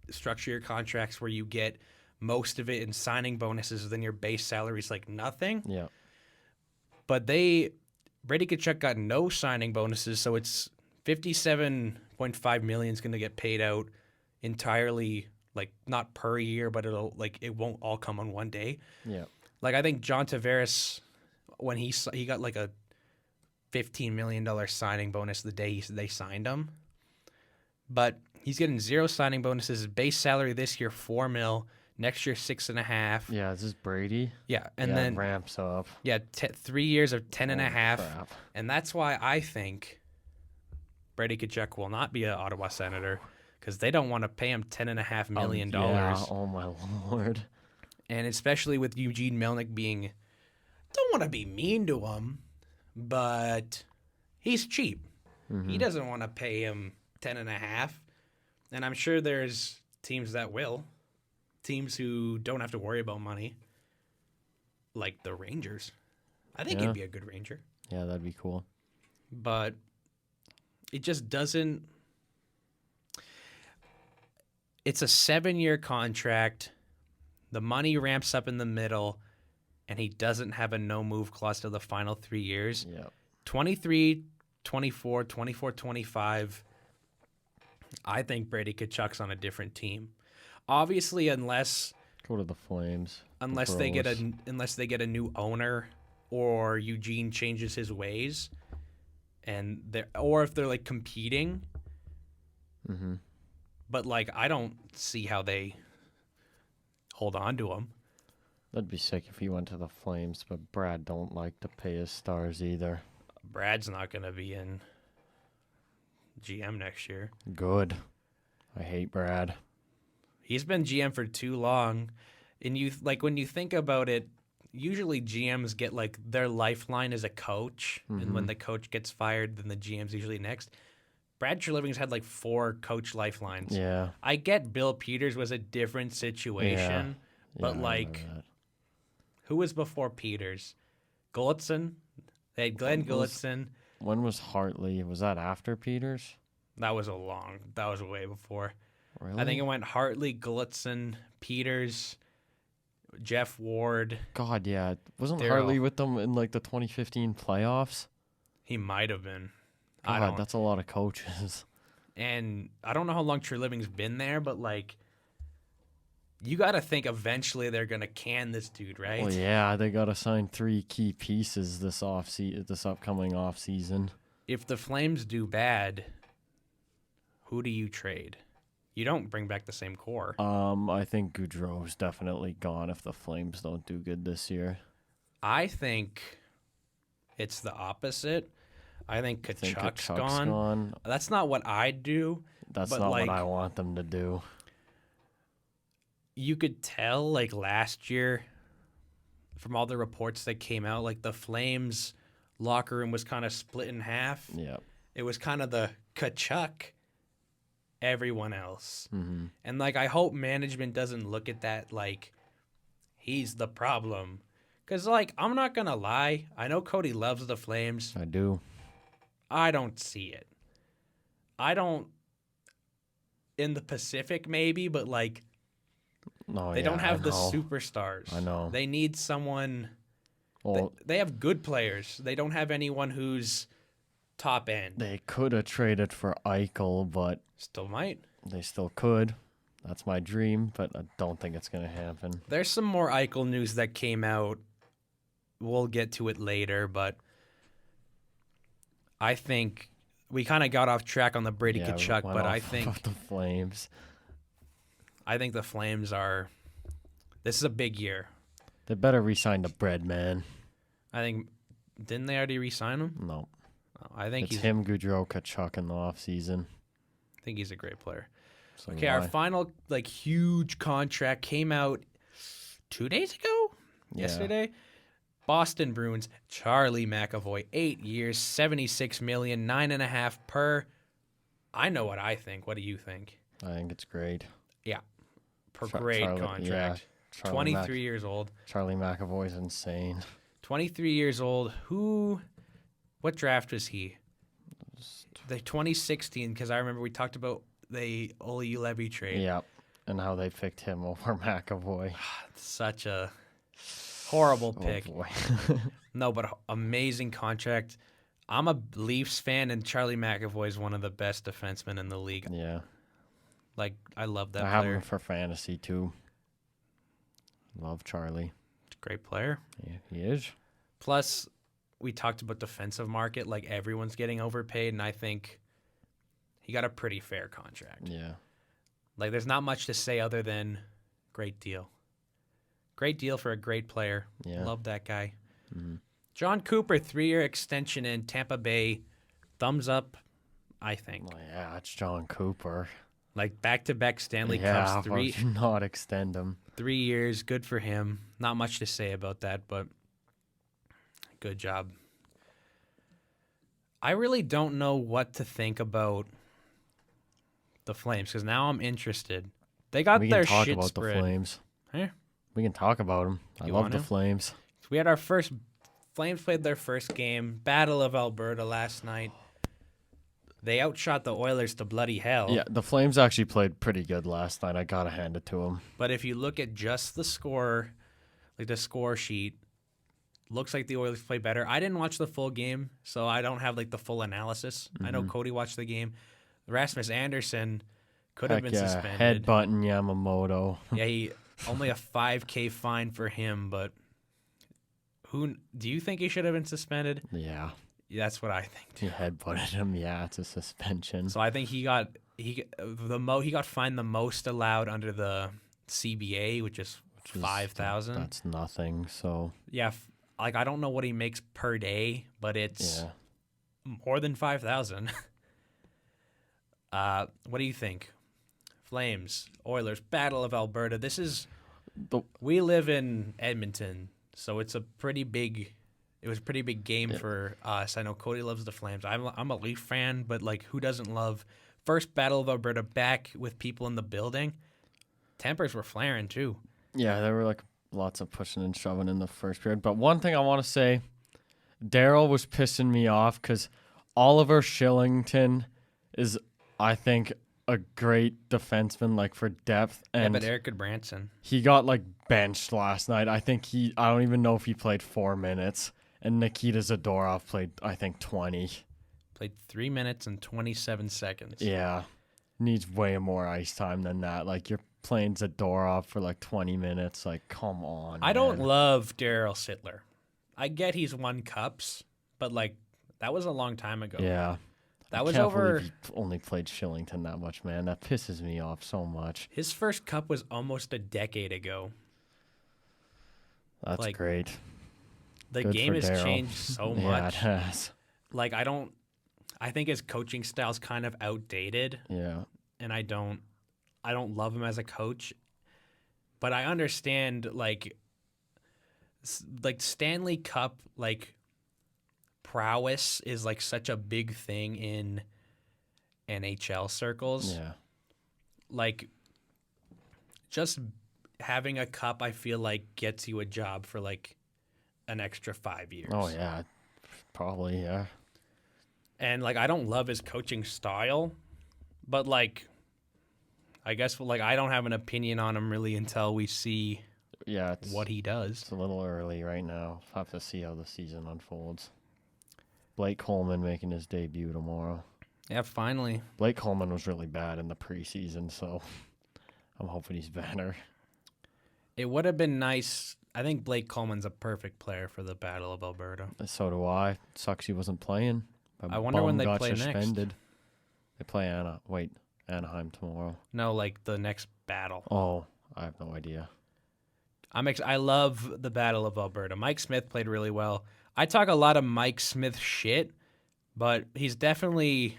structure your contracts where you get most of it in signing bonuses, then your base salary is like nothing. Yeah. But Brady Tkachuk got no signing bonuses, so it's $57.5 million is going to get paid out entirely, like not per year, but it won't all come on one day. Yeah. Like I think John Tavares, when he got like a $15 million signing bonus the day they signed him, but he's getting 0 signing bonuses. His base salary this year $4 million, next year $6.5 million. Yeah. Is this Brady? Yeah, and Yeah, then it ramps up. 3 years of 10.5, Crap. and that's why I think Brady Tkachuk will not be an Ottawa Senator because they don't want to pay him $10.5 million. Yeah. Oh my lord. And especially with Eugene Melnyk being, don't want to be mean to him, but he's cheap. He doesn't want to pay him 10.5, and I'm sure there's teams that will, teams who don't have to worry about money, like the Rangers. I think he'd be a good Ranger, Yeah, that'd be cool. but it just doesn't. It's a 7-year contract. The money ramps up in the middle, and he doesn't have a no-move clause till the final 3 years. Yeah. 23, 24, 24, 25. I think Brady Tkachuk's on a different team. Obviously, unless Go to the Flames. they get a new owner or Eugene changes his ways, or if they're like competing. Mm-hmm. But like, I don't see how they hold on to him. That'd be sick if he went to the Flames, but Brad don't like to pay his stars either. Brad's not going to be in GM next year. Good. I hate Brad. He's been GM for too long. And when you think about it, usually GMs get like their lifeline as a coach. And when the coach gets fired, then the GM's usually next. Brad Treliving's had like 4 coach lifelines. Yeah. I get Bill Peters was a different situation, but Yeah, I like, remember that. who was before Peters? Gulutzan? They had Glenn Gulutzan. When was Hartley? Was that after Peters? That was way before. Really? I think it went Hartley, Gulutzan, Peters, Jeff Ward. God, yeah. Wasn't They're Hartley all- with them in like the 2015 playoffs? He might have been. God, that's a lot of coaches. And I don't know how long Treliving's been there, but like, you got to think eventually they're gonna can this dude, right? Well, yeah, they got to sign 3 key pieces this upcoming off season. If the Flames do bad, who do you trade? You don't bring back the same core. I think Gaudreau's definitely gone if the Flames don't do good this year. I think it's the opposite. I think I think Kachuk's Kachuk's gone. That's not what I'd do. That's but not like, what I want them to do. You could tell, like, last year from all the reports that came out, like, the Flames locker room was kind of split in half. Yeah. It was kind of the Kachuk, everyone else. Mm-hmm. And, like, I hope management doesn't look at that like he's the problem. Because, like, I'm not going to lie. I know Cody loves the Flames. I do. I don't see it. I don't in the Pacific maybe, but, like, No, they yeah, don't have I the know. superstars. I know. They need someone. Well, They have good players. They don't have anyone who's top end. they could have traded for Eichel, but Still might. they still could. That's my dream, but I don't think it's going to happen. There's some more Eichel news that came out. We'll get to it later, but I think we kind of got off track on the Brady Yeah, we Kachuk, went but I off think about the Flames. the Flames are. This is a big year. They better re-sign the bread man. I think didn't they already re-sign him? No, I think it's he's. him, Gaudreau, Kachuk in the offseason. I think he's a great player. So Okay, our final like huge contract came out 2 days ago. Yeah. Yesterday. Boston Bruins, Charlie McAvoy, 8 years, $76 million, 9.5 per. I know what I think. What do you think? I think it's great. Yeah, Char- great Charlie- contract. Charlie 23 years old. Charlie McAvoy's insane. 23 years old. What draft was he? The 2016, because I remember we talked about the Ole Levy trade. Yeah, and how they picked him over McAvoy. Such a horrible Oh pick. boy. No, but amazing contract. I'm a Leafs fan, and Charlie McAvoy is one of the best defensemen in the league. Yeah, Like, I love that I have player. him for fantasy too. Love Charlie. Great player. Yeah, he is. Plus, we talked about defensive market. Like, everyone's getting overpaid, and I think he got a pretty fair contract. Yeah. Like, there's not much to say other than great deal. Great deal for a great player. Yeah. Love that guy. Mm-hmm. John Cooper, 3-year extension in Tampa Bay. Thumbs up, I think. Well, yeah, it's John Cooper. Like, back-to-back Stanley yeah, Cups, how about you not extend him? 3 years. Good for him. Not much to say about that, but good job. I really don't know what to think about the Flames, because now I'm interested. They got We their can talk shit about spread. the Flames. Huh? We can talk about them. I You love want the to? Flames. We had our first Flames played their first game, Battle of Alberta last night. They outshot the Oilers to bloody hell. Yeah, the Flames actually played pretty good last night. I gotta hand it to them. But if you look at just the score, like the score sheet, looks like the Oilers play better. I didn't watch the full game, so I don't have like the full analysis. I know Cody watched the game. Rasmus Anderson could have Heck been yeah, suspended. headbutting Yamamoto. Yeah, he only a $5,000 fine for him, but who do you think he should have been suspended? Yeah, That's what I think too. he headbutted him. Yeah, it's a suspension. So I think he got fined the most allowed under the CBA, which is Which is- 5,000. That's nothing. So Yeah, like I don't know what he makes per day, but it's yeah, more than 5,000. What do you think? Flames, Oilers, Battle of Alberta. We live in Edmonton, so it's a pretty big. It was a pretty big game for us. I know Cody loves the Flames. I'm a Leaf fan, but like, who doesn't love first Battle of Alberta back with people in the building? Tempers were flaring too. yeah, there were like lots of pushing and shoving in the first period. But one thing I want to say, Daryl was pissing me off because Oliver Shillington is, I think, a great defenseman, like for depth, and but Eric Goodbranson he got like benched last night. I don't even know if he played 4 minutes, and Nikita Zadorov played, I think, 20. played 3 minutes and 27 seconds. Yeah, needs way more ice time than that. Like, you're playing Zadorov for like 20 minutes. Like, come on. I don't man. love Daryl Sittler. I get he's won cups, but like that was a long time ago. Yeah, That was Can't over. believe he only played Shillington that much, man. That pisses me off so much. His first cup was almost a decade ago. That's Like, great. The Good game for has Darryl. changed so Yeah, it much. has. Like, I think his coaching style's kind of outdated, Yeah. and I don't love him as a coach. But I understand, like Stanley Cup, like, prowess is like such a big thing in NHL circles. Yeah. Like, just having a cup, I feel like gets you a job for like an extra 5 years. Oh, yeah. Probably, yeah. And like, I don't love his coaching style, but like, I guess like I don't have an opinion on him really until we see Yeah, what he does. It's a little early right now. Have to see how the season unfolds. Blake Coleman making his debut tomorrow. Yeah, finally. Blake Coleman was really bad in the preseason, so I'm hoping he's better. It would have been nice. I think Blake Coleman's a perfect player for the Battle of Alberta. So do I. Sucks he wasn't playing. I wonder when they got play suspended. next. They play Anaheim tomorrow. No, like the next battle. Oh, I have no idea. I love the Battle of Alberta. Mike Smith played really well. I talk a lot of Mike Smith shit, but he's definitely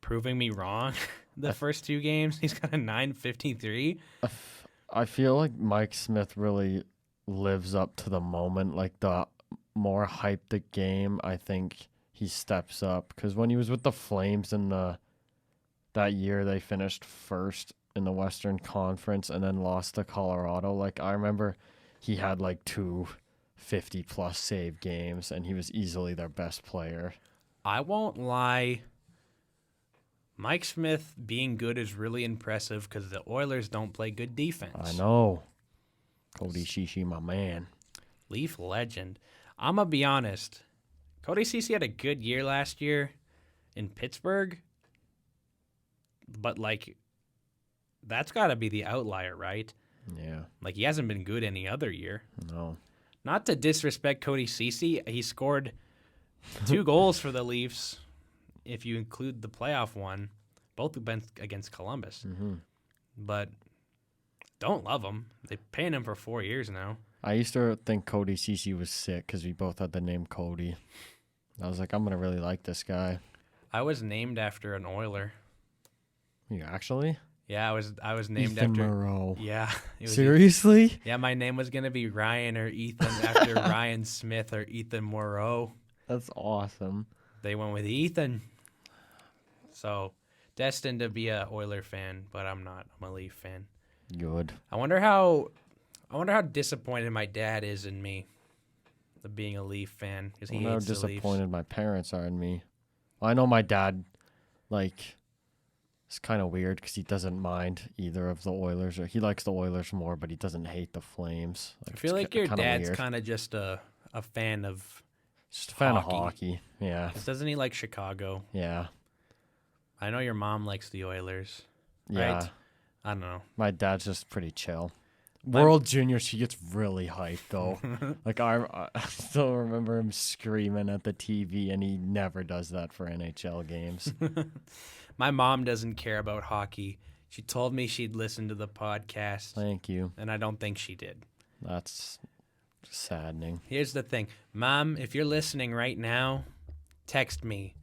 proving me wrong. The first two games, he's got a 9.53. I feel like Mike Smith really lives up to the moment. Like, the more hype the game, I think he steps up. Because when he was with the Flames in that year, they finished first in the Western Conference and then lost to Colorado. Like, I remember he had like 2 50-plus save games, and he was easily their best player. I won't lie. Mike Smith being good is really impressive because the Oilers don't play good defense. I know. Cody Shishi, my man. Leaf legend. I'm going to be honest. Cody Ceci had a good year last year in Pittsburgh, but, like, that's got to be the outlier, right? Yeah. Like, he hasn't been good any other year. No. Not to disrespect Cody Ceci, he scored 2 goals for the Leafs, if you include the playoff one. Both have been against Columbus. Mm-hmm. But don't love him. They're paying him for 4 years now. I used to think Cody Ceci was sick because we both had the name Cody. I was like, I'm going to really like this guy. I was named after an Oiler. You actually? Yeah, I was named Ethan after. Moreau. Yeah. It was Seriously? Yeah, my name was gonna be Ryan or Ethan after Ryan Smith or Ethan Moreau. That's awesome. They went with Ethan. So destined to be a Oiler fan, but I'm not. I'm a Leaf fan. Good. I wonder how disappointed my dad is in me, of being a Leaf fan, because he How hates the Leafs. disappointed my parents are in me. I know my dad, like, it's kind of weird because he doesn't mind either of the Oilers, or he likes the Oilers more, but he doesn't hate the Flames. I feel like your dad's kind of just a fan of. Just a fan hockey. of hockey. Yeah. Doesn't he like Chicago? Yeah. I know your mom likes the Oilers. Yeah. Right? I don't know. My dad's just pretty chill. World Juniors, he gets really hyped though. Like I still remember him screaming at the TV, and he never does that for NHL games. My mom doesn't care about hockey. She told me she'd listen to the podcast, Thank you. and I don't think she did. That's saddening. Here's the thing. Mom, if you're listening right now, text me.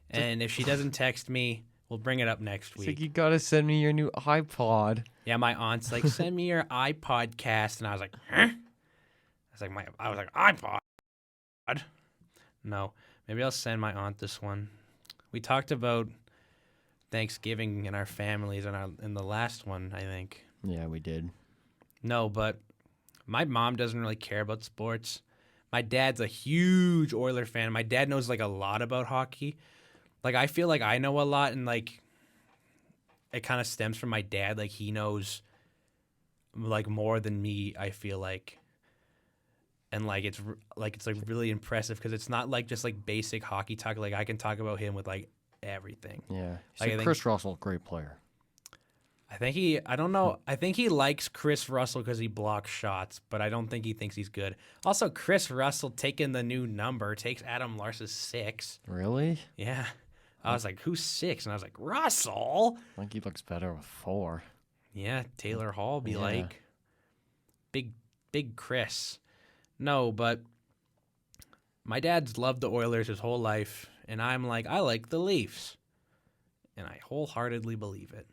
And if she doesn't text me, we'll bring it up next It's week. like, you gotta send me your new iPod. Yeah, my aunt's like, send me your iPodcast. And I was like, huh? I was like, iPod? No. Maybe I'll send my aunt this one. We talked about Thanksgiving in our families in the last one, I think. Yeah, we did. No, but my mom doesn't really care about sports. My dad's a huge Oiler fan. My dad knows like a lot about hockey. Like I feel like I know a lot, and like it kind of stems from my dad. Like he knows like more than me, I feel like. And like it's really impressive because it's not like just like basic hockey talk. Like I can talk about him with like everything. Yeah. Like, I think- Chris Russell, great player. I don't know. I think he likes Chris Russell because he blocks shots, but I don't think he thinks he's good. Also, Chris Russell taking the new number takes Adam Lars's 6. Really? Yeah. I was like, who's 6? And I was like, Russell. I think he looks better with 4. Yeah, Taylor Hall be Yeah. like big Chris. No, but my dad's loved the Oilers his whole life, and I'm like, I like the Leafs. And I wholeheartedly believe it.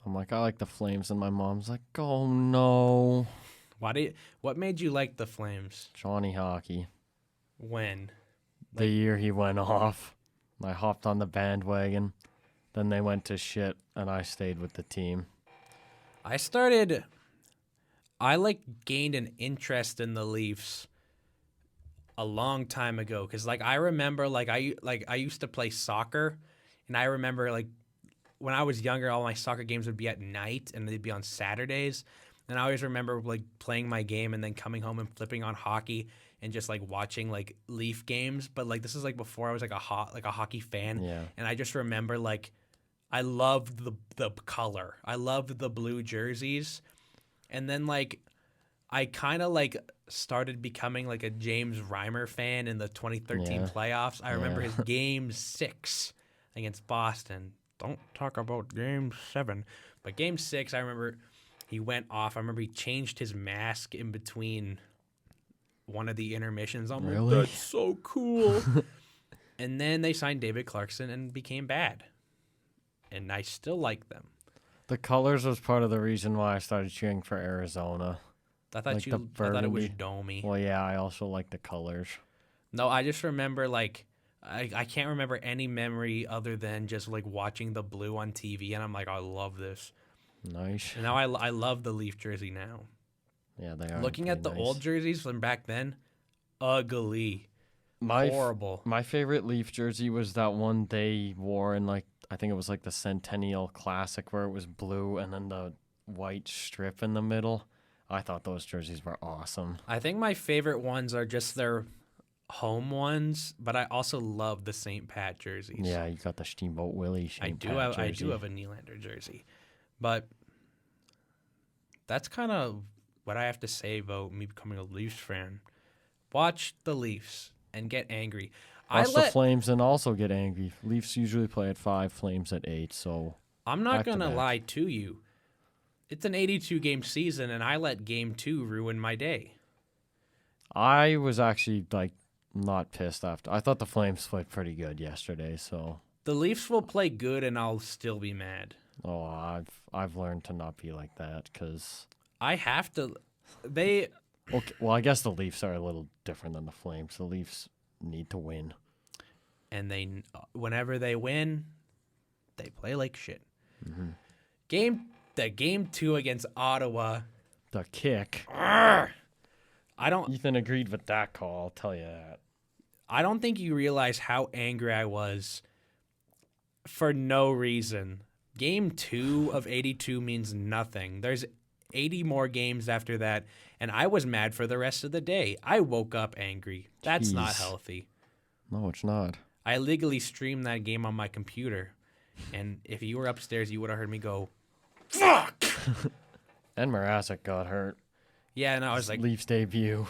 I'm like, I like the Flames, and my mom's like, oh no. What made you like the Flames? Johnny Hockey. When? The year he went off, I hopped on the bandwagon. Then they went to shit, and I stayed with the team. I gained an interest in the Leafs a long time ago, because I remember I used to play soccer, and I remember when I was younger, all my soccer games would be at night and they'd be on Saturdays, and I always remember playing my game and then coming home and flipping on hockey and just watching Leaf games. But this is before I was a hockey fan, Yeah. and I just remember I loved the color, I loved the blue jerseys. And then I kind of started becoming a James Reimer fan in the 2013 Yeah. playoffs. I remember Yeah. his game 6 against Boston. Don't talk about game 7, but game 6, I remember he went off. I remember he changed his mask in between one of the intermissions. I'm Really? like, that's so cool. And then they signed David Clarkson and became bad. And I still like them. The colors was part of the reason why I started cheering for Arizona. I thought The I thought it was burgundy. domey. Well, yeah, I also like the colors. No, I just remember I can't remember any memory other than just watching the blue on TV, and I'm like, I love this. Nice. And now I love the Leaf jersey now. Yeah, they are. Looking at the pretty old nice. jerseys from back then, ugly, My horrible. my favorite Leaf jersey was that one they wore in I think it was the Centennial Classic, where it was blue and then the white strip in the middle. I thought those jerseys were awesome. I think my favorite ones are just their home ones, but I also love the St. Pat jerseys. Yeah, you got the Steamboat Willie. I do have a Nylander jersey, but that's kind of what I have to say about me becoming a Leafs fan. Watch the Leafs and get angry. Watch the Flames and also get angry. Leafs usually play at 5, Flames at 8. So I'm not back to gonna back. lie to you. It's an 82 game season, and I let game 2 ruin my day. I was actually not pissed after. I thought the Flames played pretty good yesterday. So The Leafs will play good, and I'll still be mad. I've learned to not be like that because. I have to. They. Okay, well, I guess the Leafs are a little different than the Flames. The Leafs need to win. And whenever they win, they play like shit. Mm-hmm. Game 2 against Ottawa. The kick. I don't Ethan agreed with that call. I'll tell you that. I don't think you realize how angry I was for no reason. Game 2 of 82 means nothing. There's 80 more games after that, and I was mad for the rest of the day. I woke up angry. That's not Jeez. healthy. No, it's not. I illegally streamed that game on my computer, and if you were upstairs, you would have heard me go, fuck! And Mrazek got hurt. Yeah, and I was like, Leafs debut.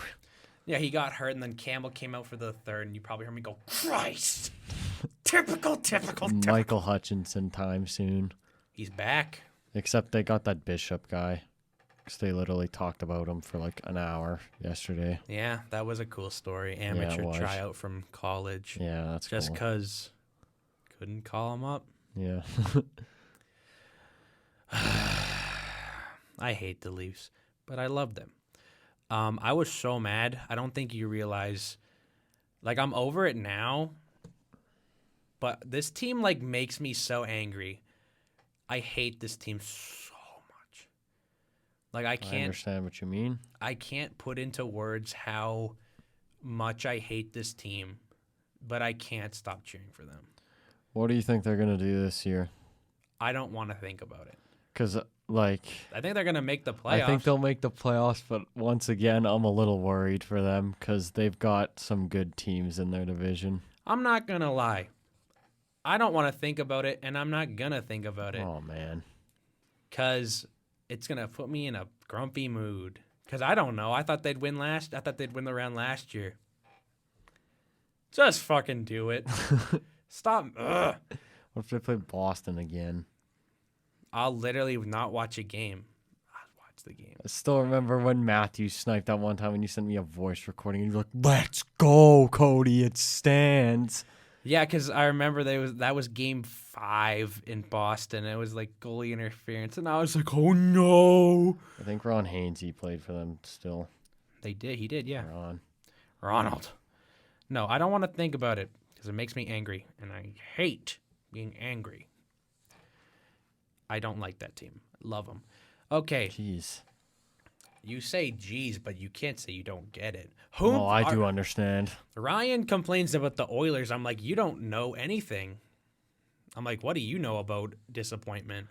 yeah, he got hurt, and then Campbell came out for the third, and you probably heard me go, Christ! Typical. Michael Hutchinson time soon. He's back. Except they got that Bishop guy. 'Cause they literally talked about him for an hour yesterday. Yeah, that was a cool story. Amateur was. tryout from college. Yeah, that's Just cool. because couldn't call him up. Yeah. I hate the Leafs, but I love them. I was so mad. I don't think you realize. I'm over it now, but this team makes me so angry. I hate this team so much. I I can't. understand what you mean. I can't put into words how much I hate this team, but I can't stop cheering for them. What do you think they're going to do this year? I don't want to think about it. Because, I think they're going to make the playoffs. I think they'll make the playoffs, but once again, I'm a little worried for them because they've got some good teams in their division. I'm not going to lie. I don't want to think about it, and I'm not going to think about it Oh, man. because it's going to put me in a grumpy mood. Because I don't know. I thought they'd win the round last year. Just fucking do it. Stop. Ugh. What What if they play Boston again? I'll literally not watch a game. I'll watch the game. I still remember when Matthew sniped that one time when you sent me a voice recording and you're like, "Let's go, Cody, it stands." Yeah, because I remember that was game 5 in Boston. It was like goalie interference, and I was like, oh no. I think Ron Hainsey played for them still. He did, yeah. Ron. Ronald. No, I don't want to think about it because it makes me angry, and I hate being angry. I don't like that team. Love them. Okay, Jeez. you say geez, but you can't say you don't get it. No, I do understand. Ryan complains about the Oilers. I'm like, you don't know anything. I'm like, what do you know about disappointment?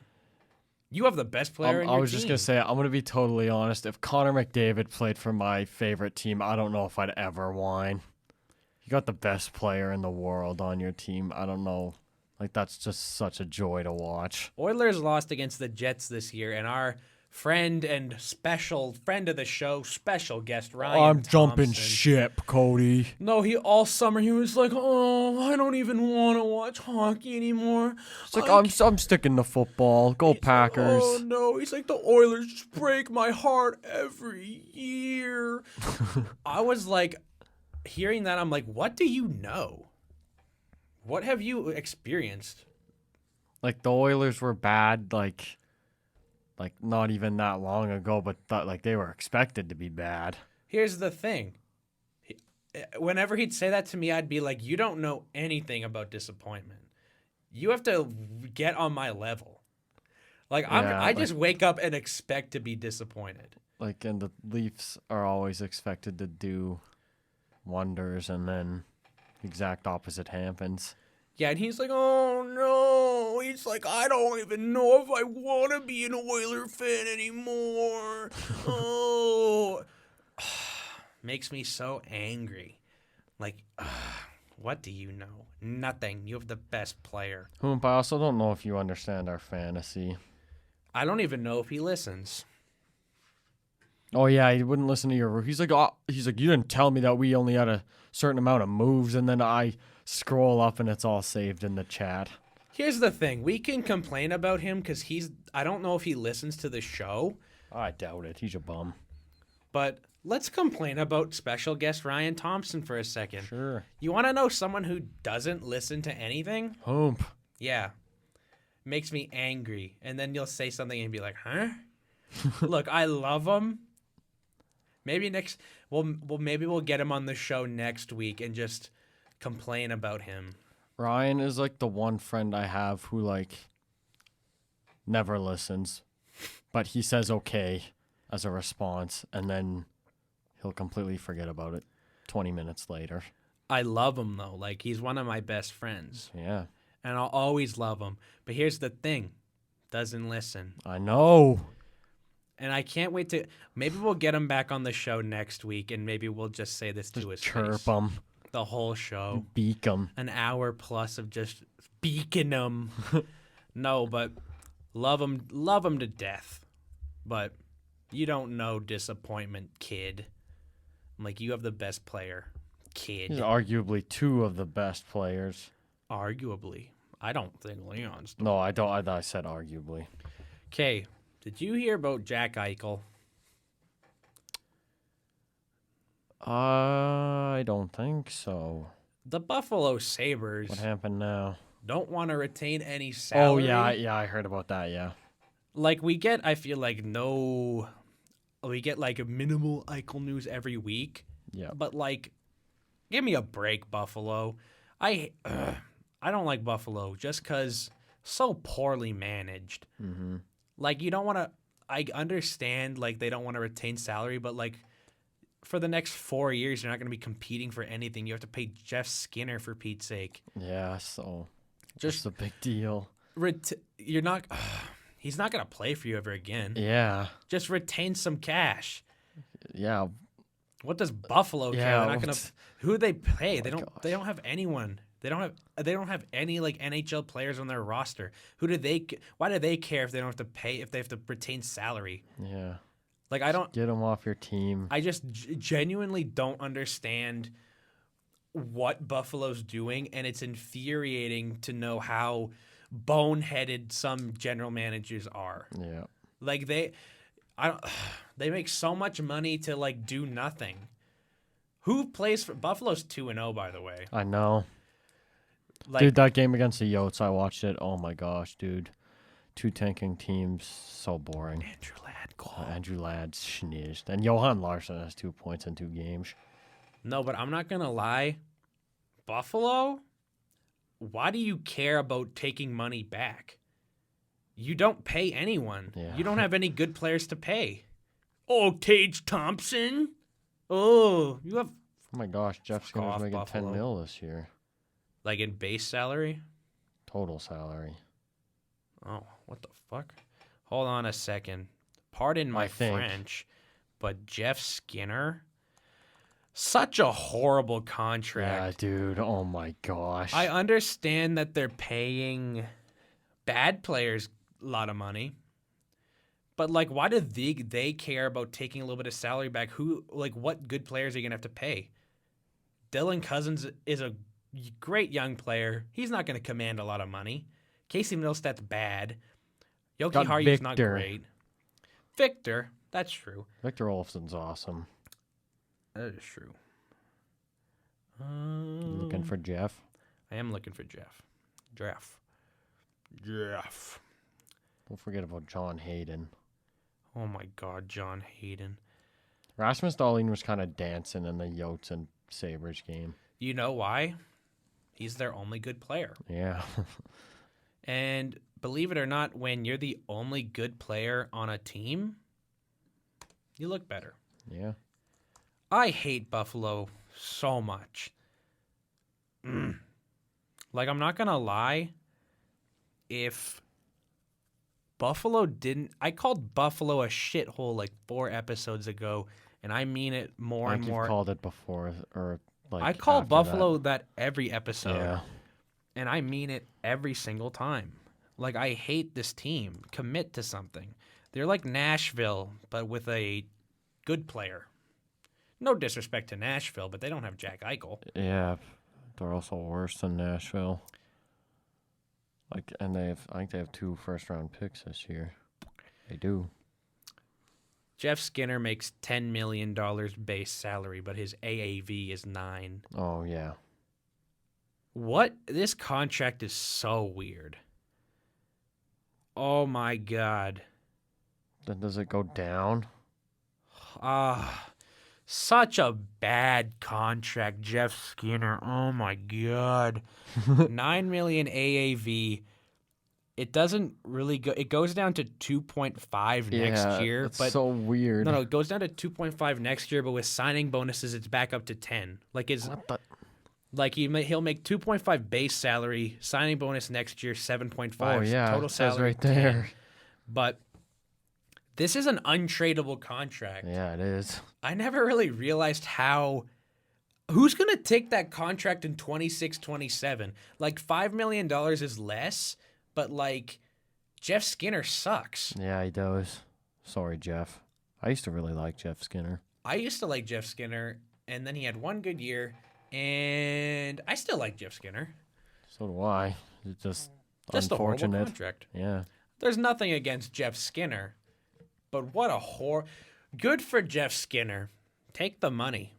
You have the best player in your I was team. just going to say, I'm going to be totally honest. If Connor McDavid played for my favorite team, I don't know if I'd ever whine. You got the best player in the world on your team. I don't know. Like, that's just such a joy to watch. Oilers lost against the Jets this year, and our friend and special friend of the show, special guest Ryan I'm jumping Thompson. ship, Cody. No, he all summer he was like, "Oh, I don't even want to watch hockey anymore." It's like, I'm sticking to football. Go Packers. Oh no, he's like, the Oilers just break my heart every year. I was like, hearing that, I'm like, what do you know? What have you experienced? Like, the Oilers were bad, like not even that long ago, but like they were expected to be bad. Here's the thing. Whenever he'd say that to me, I'd be like, you don't know anything about disappointment. You have to get on my level. Like, I just wake up and expect to be disappointed. Like, and the Leafs are always expected to do wonders, and then the exact opposite happens. Yeah, and he's like, oh no. He's like, I don't even know if I want to be an Oiler fan anymore. Oh. Makes me so angry. Like, what do you know? Nothing. You have the best player. But I also don't know if you understand our fantasy. I don't even know if he listens. Oh yeah, he wouldn't listen to your. He's like, you didn't tell me that we only had a certain amount of moves, and then I scroll up and it's all saved in the chat. Here's the thing. We can complain about him because I don't know if he listens to the show, I doubt it. He's a bum. but let's complain about special guest Ryan Thompson for a second. Sure. You want to know someone who doesn't listen to anything? Hump. Yeah. Makes me angry. And then you'll say something and be like, huh? Look, I love him. Maybe maybe we'll get him on the show next week and just complain about him. Ryan is like the one friend I have who like never listens, but he says okay as a response, and then he'll completely forget about it 20 minutes later. I love him though. Like, he's one of my best friends. Yeah. And I'll always love him. But here's the thing. Doesn't listen. I know. And I can't wait to... Maybe we'll get him back on the show next week, and maybe we'll just say this to his Chirp face. him. The whole show. Beak him. An hour plus of just beaking him. No, but love him to death. But you don't know disappointment, kid. I'm like, you have the best player, kid. He's arguably two of the best players. Arguably. I don't think Leon's... No, I don't. I said arguably. Okay, did you hear about Jack Eichel? I don't think so. The Buffalo Sabres What happened now? don't want to retain any salary. Oh, yeah, I heard about that, yeah. Like, I feel like we get like a minimal Eichel news every week. Yeah. But like, give me a break, Buffalo. I don't like Buffalo just because so poorly managed. Mm-hmm. Like, you don't want to, I understand like they don't want to retain salary, but like for the next 4 years, you're not going to be competing for anything. You have to pay Jeff Skinner for Pete's sake. Yeah, so Just a big deal. You're not, he's not going to play for you ever again. Yeah. Just retain some cash. Yeah. What does Buffalo care? Yeah, They're not gonna. Who do they pay? Oh They my don't. They don't have anyone. They don't have any like NHL players on their roster. Why do they care if they don't have to pay? If they have to retain salary? Yeah. Like, I don't. Get him off your team. I just genuinely don't understand what Buffalo's doing, and it's infuriating to know how boneheaded some general managers are. Yeah. Like they make so much money to like do nothing. Who plays for Buffalo's 2-0, by the way. I know. Like, Dude, that game against the Yotes, I watched it. Oh my gosh, dude. 2 tanking teams, so boring. Andrew Ladd goal. Andrew Ladd sneezed. And Johan Larsson has 2 points in 2 games. No, but I'm not gonna lie. Buffalo, why do you care about taking money back? You don't pay anyone. Yeah. You don't have any good players to pay. Oh, Tage Thompson. Oh, you have Oh my gosh, Jeff Fuck Skinner's off, making Buffalo. 10 mil this year. like in base salary. Total salary. Oh, what the fuck? Hold on a second. Pardon my I think. French, but Jeff Skinner, such a horrible Yeah, contract. dude. Oh my gosh. I understand that they're paying bad players a lot of money, but like, why do they care about taking a little bit of salary back? What good players are you gonna have to pay? Dylan Cousins is a great young player. He's not gonna command a lot of money. Casey Milstad's bad. Yoki Got Haryu's not Victor. great. Victor, that's true. Victor Olofsson's awesome. That is true. You looking for Jeff? I am looking for Jeff. Jeff. Don't forget about John Hayden. Oh my God, John Hayden. Rasmus Dahlin was kind of dancing in the Yotes and Sabres game. You know why? He's their only good player. Yeah. And believe it or not, when you're the only good player on a team, you look better. Yeah. I hate Buffalo so much. Like, I'm not going to lie. If Buffalo didn't... I called Buffalo a shithole like 4 episodes ago, and I mean it more and You've more. called it before, or like I call after Buffalo that every That. episode. Yeah. And I mean it every single time. Like, I hate this team. Commit to something. They're like Nashville, but with a good player. No disrespect to Nashville, but they don't have Jack Eichel. Yeah. They're also worse than Nashville. Like, and I think they have 2 first-round picks this year. They do. Jeff Skinner makes $10 million base salary, but his AAV is 9. Oh yeah. What? This contract is so weird. Oh my God. Then does it go down? Such a bad contract, Jeff Skinner. Oh my God. 9 million AAV. It doesn't really go. It goes down to 2.5 next year, It's but so weird. no, it goes down to 2.5 next year. But with signing bonuses, it's back up to 10. Like What the? like he'll make 2.5 base salary, signing bonus next year 7.5. Oh yeah. total It says salary right 10. there. But this is an untradeable contract. Yeah, it is. I never really realized who's going to take that contract in 26, 27? Like, $5 million is less, but, like, Jeff Skinner sucks. Yeah, he does. Sorry, Jeff. I used to really like Jeff Skinner. I used to like Jeff Skinner, and then he had one good year, and I still like Jeff Skinner. So do I. It's just A horrible unfortunate. contract. Yeah. There's nothing against Jeff Skinner, but what a good for Jeff Skinner. Take the money.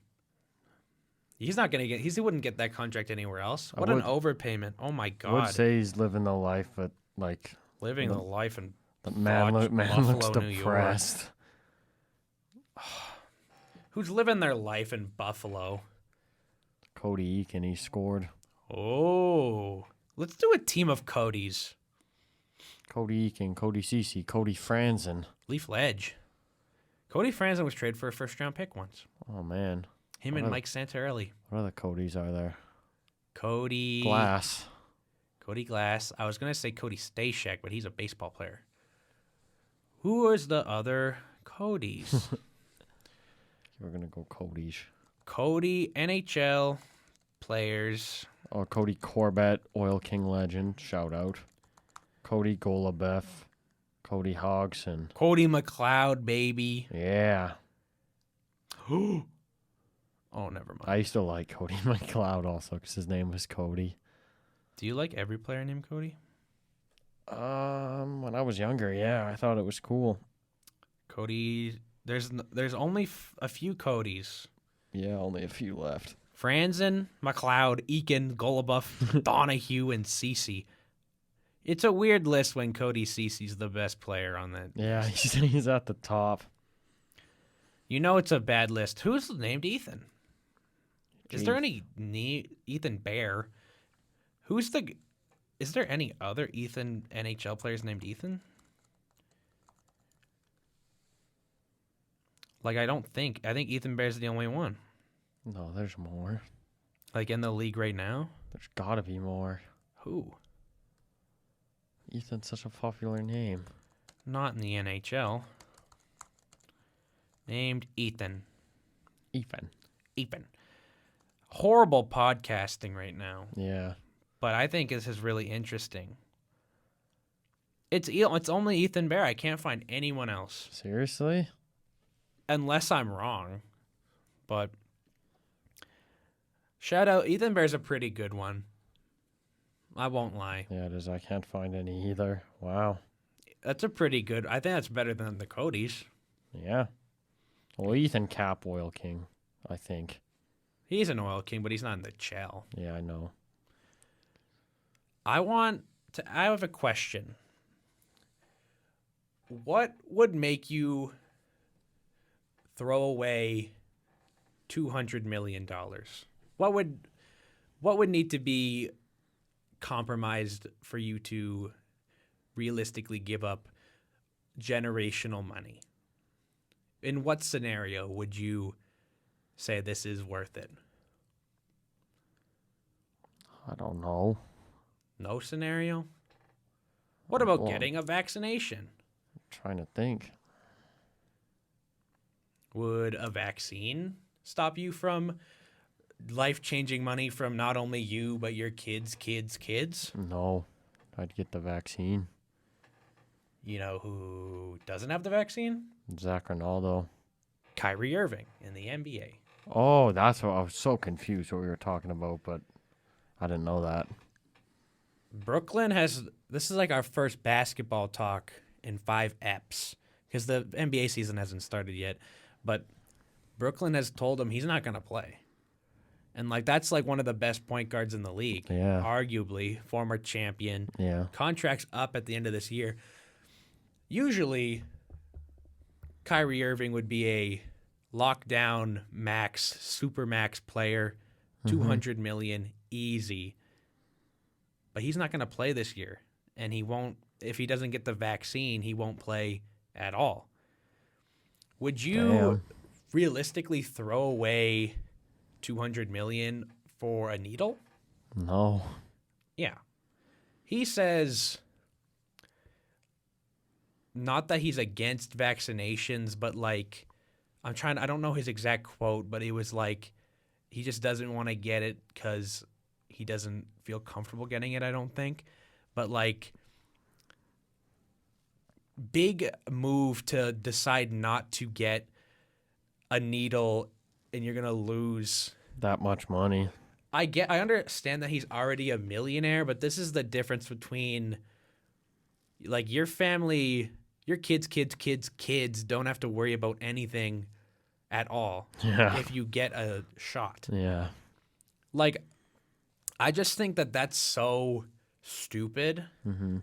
He's not going to get... He wouldn't get that contract anywhere else. What an overpayment. Oh, my I God. would say he's living the life, but like Living the life in the man, Buffalo, looks New York. depressed. Who's living their life in Buffalo? Cody Eakin, he scored. Oh, let's do a team of Codys. Cody Eakin, Cody Cece, Cody Franzen. Leaf Ledge. Cody Franzen was traded for a first-round pick once. Oh man, Him and Mike Santorelli. what other Codys are there? Cody Glass. Cody Glass. I was gonna say Cody Stashak, but he's a baseball player. Who is the other Codys? We're gonna go Cody's. Cody NHL players. Oh, Cody Corbett, Oil King legend. Shout out. Cody Golubev, Cody Hodgson. Cody McLeod, baby. Yeah, Oh, never mind. I used to like Cody McLeod also because his name was Cody. Do you like every player named Cody? When I was younger, yeah, I thought it was cool. Cody, there's only a few Codys. Yeah, only a few left. Franzen, McLeod, Eakin, Golubuff, Donahue, and Cece. It's a weird list when Cody Cece's the best player on that. Yeah, he's at the top. You know it's a bad list. Who's named Ethan? Is there Jeez. any Ethan Bear? Is there any other Ethan NHL players named Ethan? Like, I think Ethan Bear's the only one. No, there's more. Like, in the league right now? There's gotta be more. Who? Ethan's such a popular name. Not in the NHL. Named Ethan. Ethan. Horrible podcasting right now. Yeah. But I think this is really interesting. It's only Ethan Bear. I can't find anyone else. Seriously? Unless I'm wrong. But shout out, Ethan Bear's a pretty good one. I won't lie. Yeah, it is. I can't find any either. Wow. That's a pretty good. I think that's better than the Codys. Yeah. Well, Ethan Cap Oil King, I think. He's an oil king, but he's not in the shell. Yeah, I know. I have a question. What would make you throw away $200 million? What would need to be compromised for you to realistically give up generational money? In what scenario would you say this is worth it? I don't know. No scenario? What about Well, getting a vaccination? I'm trying to think. Would a vaccine stop you from life-changing money from not only you, but your kids' kids? No. I'd get the vaccine. You know who doesn't have the vaccine? Zach Ronaldo. Kyrie Irving in the NBA. Oh, that's what I was so confused what we were talking about, but I didn't know that. Brooklyn this is like our first basketball talk in 5 eps because the NBA season hasn't started yet, but Brooklyn has told him he's not going to play. And like that's like one of the best point guards in the league. Yeah. Arguably, former champion. Yeah. Contract's up at the end of this year. Usually Kyrie Irving would be a lockdown max, super max player, 200 million easy. But he's not going to play this year, and he won't. If he doesn't get the vaccine, he won't play at all. Would you realistically throw away 200 million for a needle? No. Yeah. He says not that he's against vaccinations, but like I don't know his exact quote, but it was like he just doesn't want to get it because he doesn't feel comfortable getting it, I don't think. But like big move to decide not to get a needle and you're going to lose That much money. I understand that he's already a millionaire, but this is the difference between like your family, your kids don't have to worry about anything at all Yeah. if you get a shot. Yeah. Like, I just think that that's so stupid. Mm-hmm.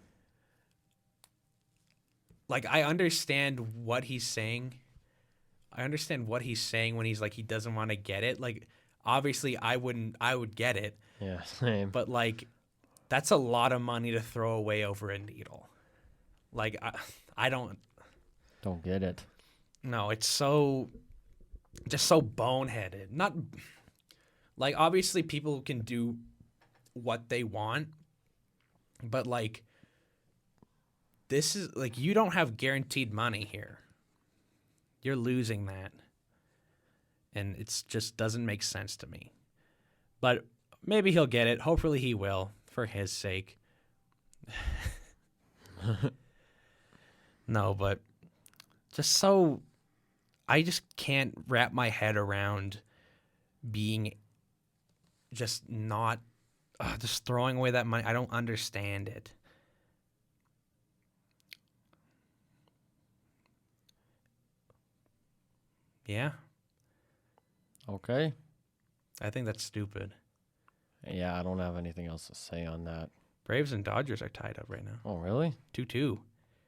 Like, I understand what he's saying. I understand what he's saying when he's like, he doesn't want to get it. Like, obviously, I would get it. Yeah, same. But, like, that's a lot of money to throw away over a needle. Like, I don't get it. No, it's just so boneheaded. Not like obviously people can do what they want, but like this is like you don't have guaranteed money here. You're losing that. And it's just doesn't make sense to me. But maybe he'll get it. Hopefully he will for his sake. No, but I just can't wrap my head around being just not just throwing away that money. I don't understand it. Yeah, Okay. I think that's stupid. Yeah, I don't have anything else to say on that. Braves and Dodgers are tied up right now. Oh, really? 2-2.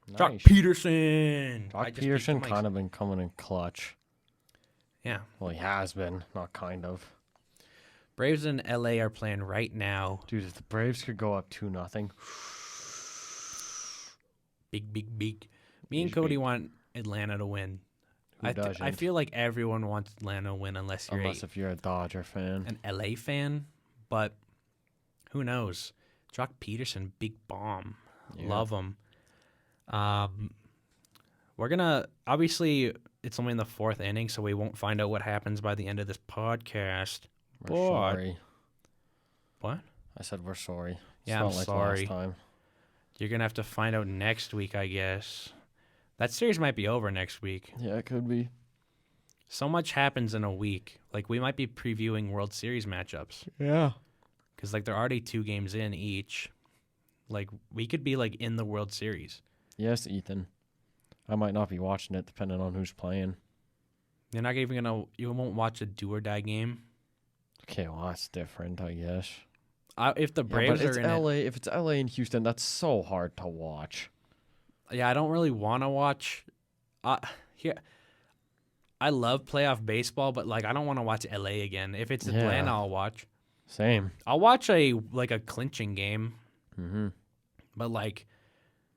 Nice. Jock Peterson. Jock Peterson kind of been coming in clutch. Yeah. Well, he has been, not kind of. Braves and LA are playing right now. Dude, if the Braves could go up 2-0. Big. Me and Big, Cody big. want Atlanta to win. Who I doesn't? feel like everyone wants Atlanta to win unless you're if you're a Dodger fan. an LA fan. But who knows? Jock Peterson, big bomb. Yeah. Love him. We're gonna obviously it's only in the 4th inning, so we won't find out what happens by the end of this podcast. We're But- sorry. What? I said we're sorry. It's Yeah, not I'm like sorry. last time. You're gonna have to find out next week, I guess. That series might be over next week. Yeah, it could be. So much happens in a week. Like we might be previewing World Series matchups Yeah. because like they're already 2 games in each. Like we could be like in the World Series. Yes, Ethan. I might not be watching it depending on who's playing. You're not even you won't watch a do or die game. Okay, well that's different, I guess. If the Yeah, Braves but it's are in LA. If it's LA and Houston, that's so hard to watch. yeah, I don't really want to watch. Here, I love playoff baseball, but like I don't want to watch LA again. If it's Yeah. Atlanta, I'll watch. Same. I'll watch a clinching game. Mm-hmm. But like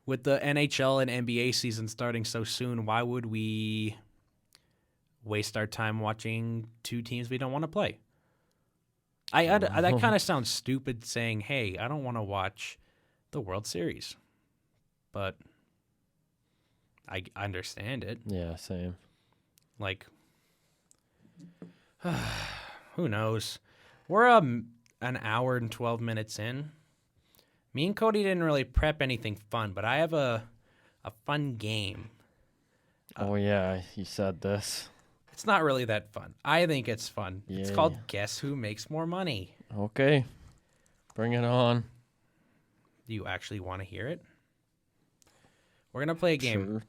with the NHL and NBA season starting so soon, why would we waste our time watching 2 teams we don't want to play? That kind of sounds stupid saying, "Hey, I don't want to watch the World Series," but I understand it. Yeah, same. Like, who knows? We're an hour and 12 minutes in. Me and Cody didn't really prep anything fun, but I have a fun game. Oh yeah, he said this. It's not really that fun. I think it's fun. It's Yeah. called Guess Who Makes More Money. Okay, bring it on. Do you actually want to hear it? We're going to play a game. Sure.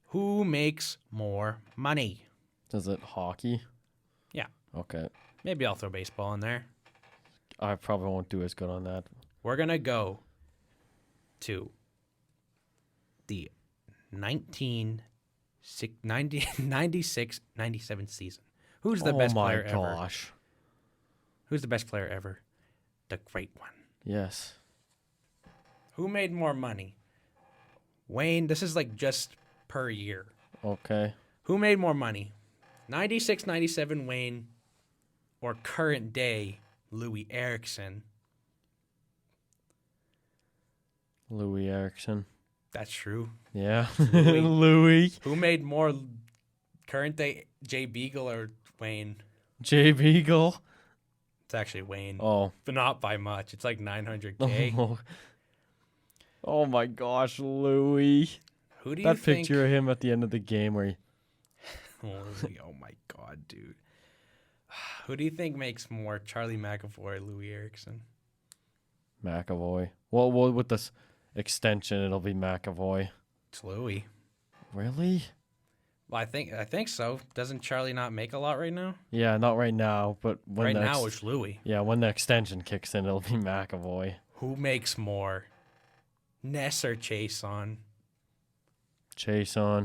Who makes more money? Is it hockey? Yeah. Okay. Maybe I'll throw baseball in there. I probably won't do as good on that. We're going to go to the 96-97 season. Who's the best player ever? Oh my gosh. Who's the best player ever? The great one. Yes. Who made more money? Wayne, this is like just per year. Okay. Who made more money? 96-97 Wayne or current day Louis Eriksson? Louis Erickson. That's true. Yeah. Louis. Louis. Who made more current day Jay Beagle or Wayne? Jay Beagle. It's actually Wayne, Oh. but not by much. It's like 900K. Oh. Oh my gosh, Louis. Who do you That think? picture of him at the end of the game where he... Oh my god, dude. Who do you think makes more, Charlie Mcavoy or Louis Eriksson? Mcavoy. Well, with this extension, it'll be Mcavoy. It's Louis. Really? Well, I think so. Doesn't Charlie not make a lot right now? Yeah, not right now, but when Right the now it's Louis. yeah, when the extension kicks in, it'll be McAvoy. Who makes more, Ness or Chason? Chase on.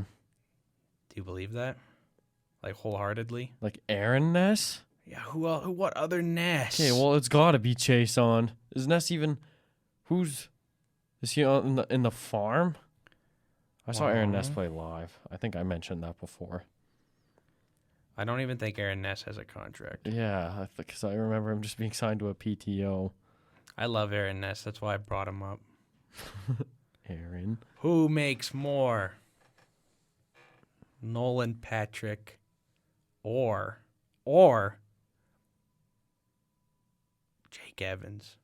Do you believe that? Like wholeheartedly? Like Aaron Ness? Yeah. What other Ness? Okay, well, it's got to be Chase on. Is Ness even... Is he on in the farm? I saw Aaron Ness Well- play live. I think I mentioned that before. I don't even think Aaron Ness has a contract. Yeah, because I remember him just being signed to a PTO. I love Aaron Ness. That's why I brought him up. Aaron. Who makes more, Nolan Patrick or Jake Evans?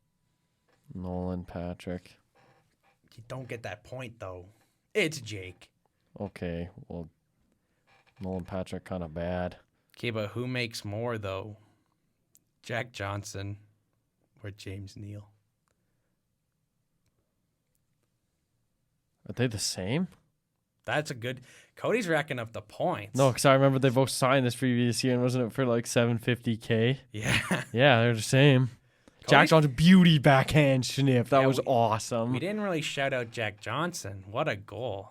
Nolan Patrick. You don't get that point, though. It's Jake. Okay, well, Nolan Patrick kind of bad. Okay, but who makes more, though? Jack Johnson or James Neal? Are they the same? That's a good. Cody's racking up the points. No, because I remember they both signed this previous year, and wasn't it for like $750K? Yeah. Yeah, they're the same. Jack Johnson, beauty backhand sniff. That was awesome. We didn't really shout out Jack Johnson. What a goal.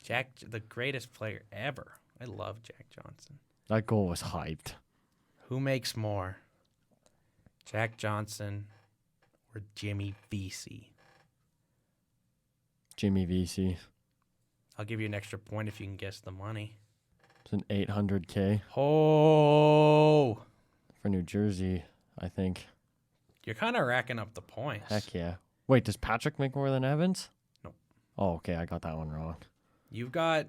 Jack, the greatest player ever. I love Jack Johnson. That goal was hyped. Who makes more? Jack Johnson or Jimmy Vesey? Jimmy Vesey. I'll give you an extra point if you can guess the money. It's an $800K Oh, for New Jersey, I think. you're kind of racking up the points. Heck yeah. Wait, does Patrick make more than Evans? No. Oh, okay. I got that one wrong. You've got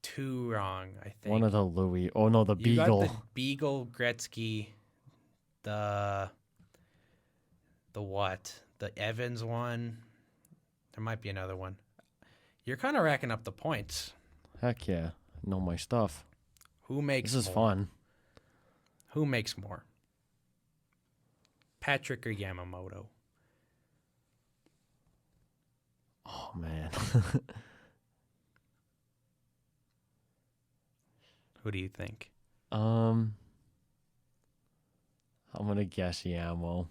2 wrong, I think. One of the Louis. Oh, no, the You Beagle. got the Beagle, Gretzky, the what? The Evans one. There might be another one. You're kind of racking up the points. Heck yeah. Know my stuff. Who makes This is more? fun. Who makes more? Patrick or Yamamoto? Oh, man. Who do you think? I'm going to guess Yamo.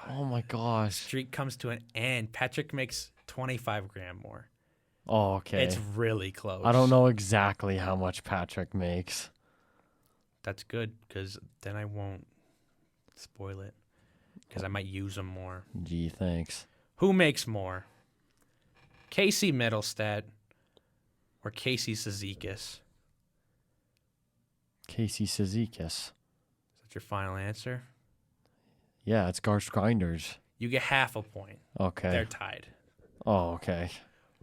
Oh, my gosh. Streak comes to an end. Patrick makes 25 grand more. Oh, okay. It's really close. I don't know exactly how much Patrick makes. That's good because then I won't spoil it because I might use them more. Gee, thanks. Who makes more? Casey Middlestat or Casey Cizikas? Casey Cizikas. Is that your final answer? Yeah, it's Garth Grinders. You get half a point. Okay. They're tied. Oh, okay.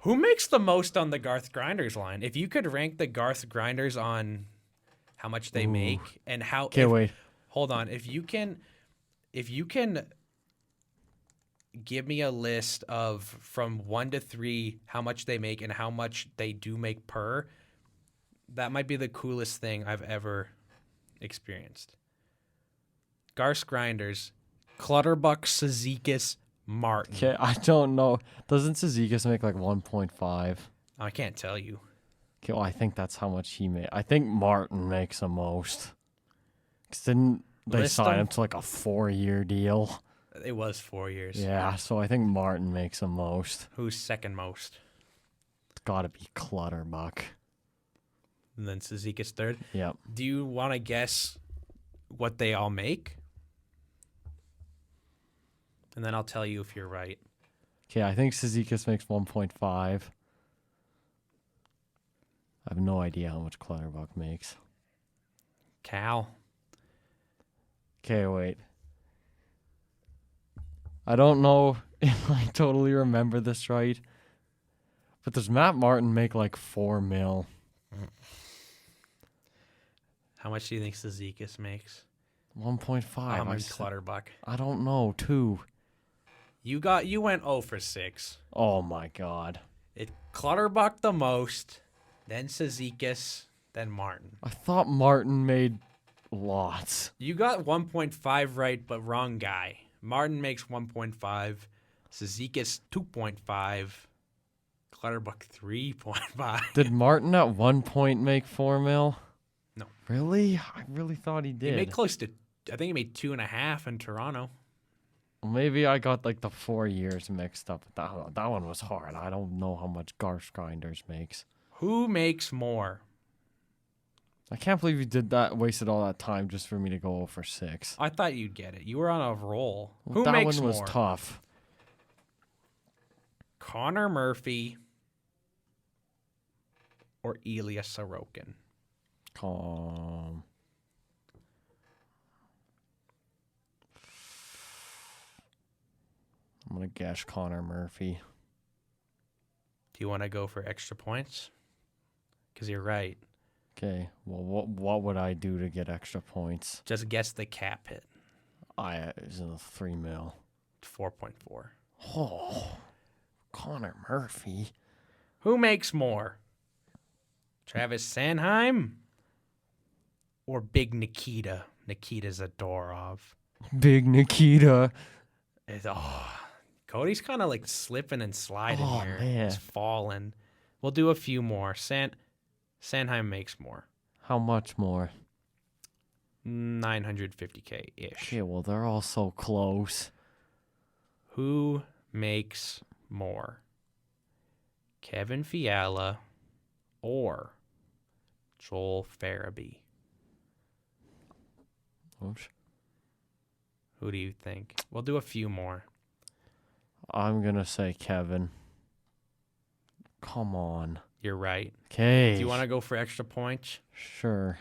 Who makes the most on the Garth Grinders line? If you could rank the Garth Grinders on how much they make and how. Okay, wait. Hold on. If you can give me a list of from 1 to 3 how much they make and how much they do make per, that might be the coolest thing I've ever experienced. Garth Grinders, Clutterbuck, Cizikas, Martin. Okay, I don't know. Doesn't Cizikas make like 1.5? I can't tell you. Okay, well, I think that's how much he made. I think Martin makes the most. Because didn't they List sign them. him to like a 4-year deal? It was 4 years. Yeah, so I think Martin makes the most. Who's second most? It's got to be Clutterbuck. And then Cizikas third. Yep. Do you want to guess what they all make? And then I'll tell you if you're right. Okay, I think Cizikas makes 1.5. I have no idea how much Clutterbuck makes. Cal. Okay, wait. I don't know if I totally remember this right, but does Matt Martin make like $4 million? How much do you think Cizikas makes? 1.5. How much Clutterbuck? I don't know. 2. You went 0 for 6. Oh my God. It Clutterbuck the most, then Cizikas, then Martin. I thought Martin made lots. You got 1.5 right, but wrong guy. Martin makes 1.5, Cizikas 2.5, Clutterbuck 3.5. Did Martin at one point make $4 million? No. Really? I really thought he He did. made close to, I think he made 2.5 in Toronto. Maybe I got like the 4 years mixed up. That one was hard. I don't know how much Garth Grinders makes. Who makes more? I can't believe you did that, wasted all that time just for me to go 0 for 6. I thought you'd get it. You were on a roll. Well, Who that makes one was more? tough. Connor Murphy or Ilya Sorokin? I'm going to guess Connor Murphy. Do you want to go for extra points? Because you're right. Okay, well, what would I do to get extra points? Just guess the cap hit. Is it a $3 million? 4.4. Oh, Connor Murphy. Who makes more? Travis Sanheim or Big Nikita? Nikita Zadorov. Big Nikita. Cody's kind of like slipping and sliding Oh, here. man. He's falling. We'll do a few more. Sanheim makes more. How much more? 950K-ish. Okay, well, they're all so close. Who makes more? Kevin Fiala or Joel Farabee? Oops. Who do you think? We'll do a few more. I'm going to say Kevin. Come on. You're right. Okay. Do you want to go for extra points? Sure.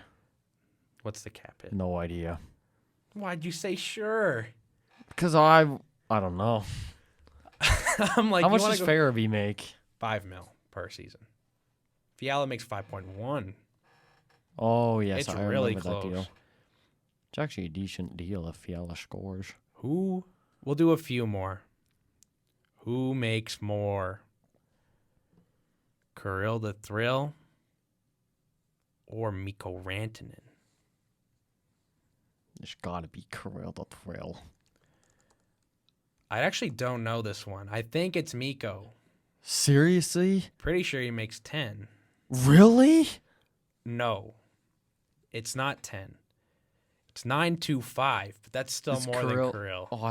What's the cap hit? No idea. Why'd you say sure? Because I don't know. I'm like, How you much wanna does go Farabee make? $5 million per season. Fiala makes 5.1. Oh, yes. It's I really remember that deal. close. It's actually a decent deal if Fiala scores. Who? We'll do a few more. Who makes more? Kirill the Thrill or Mikko Rantanen? There's got to be Kirill the Thrill. I actually don't know this one. I think it's Mikko. Seriously? Pretty sure he makes 10. Really? No, it's not 10. It's 925, but that's still Is more Kirill- than Kirill. Oh,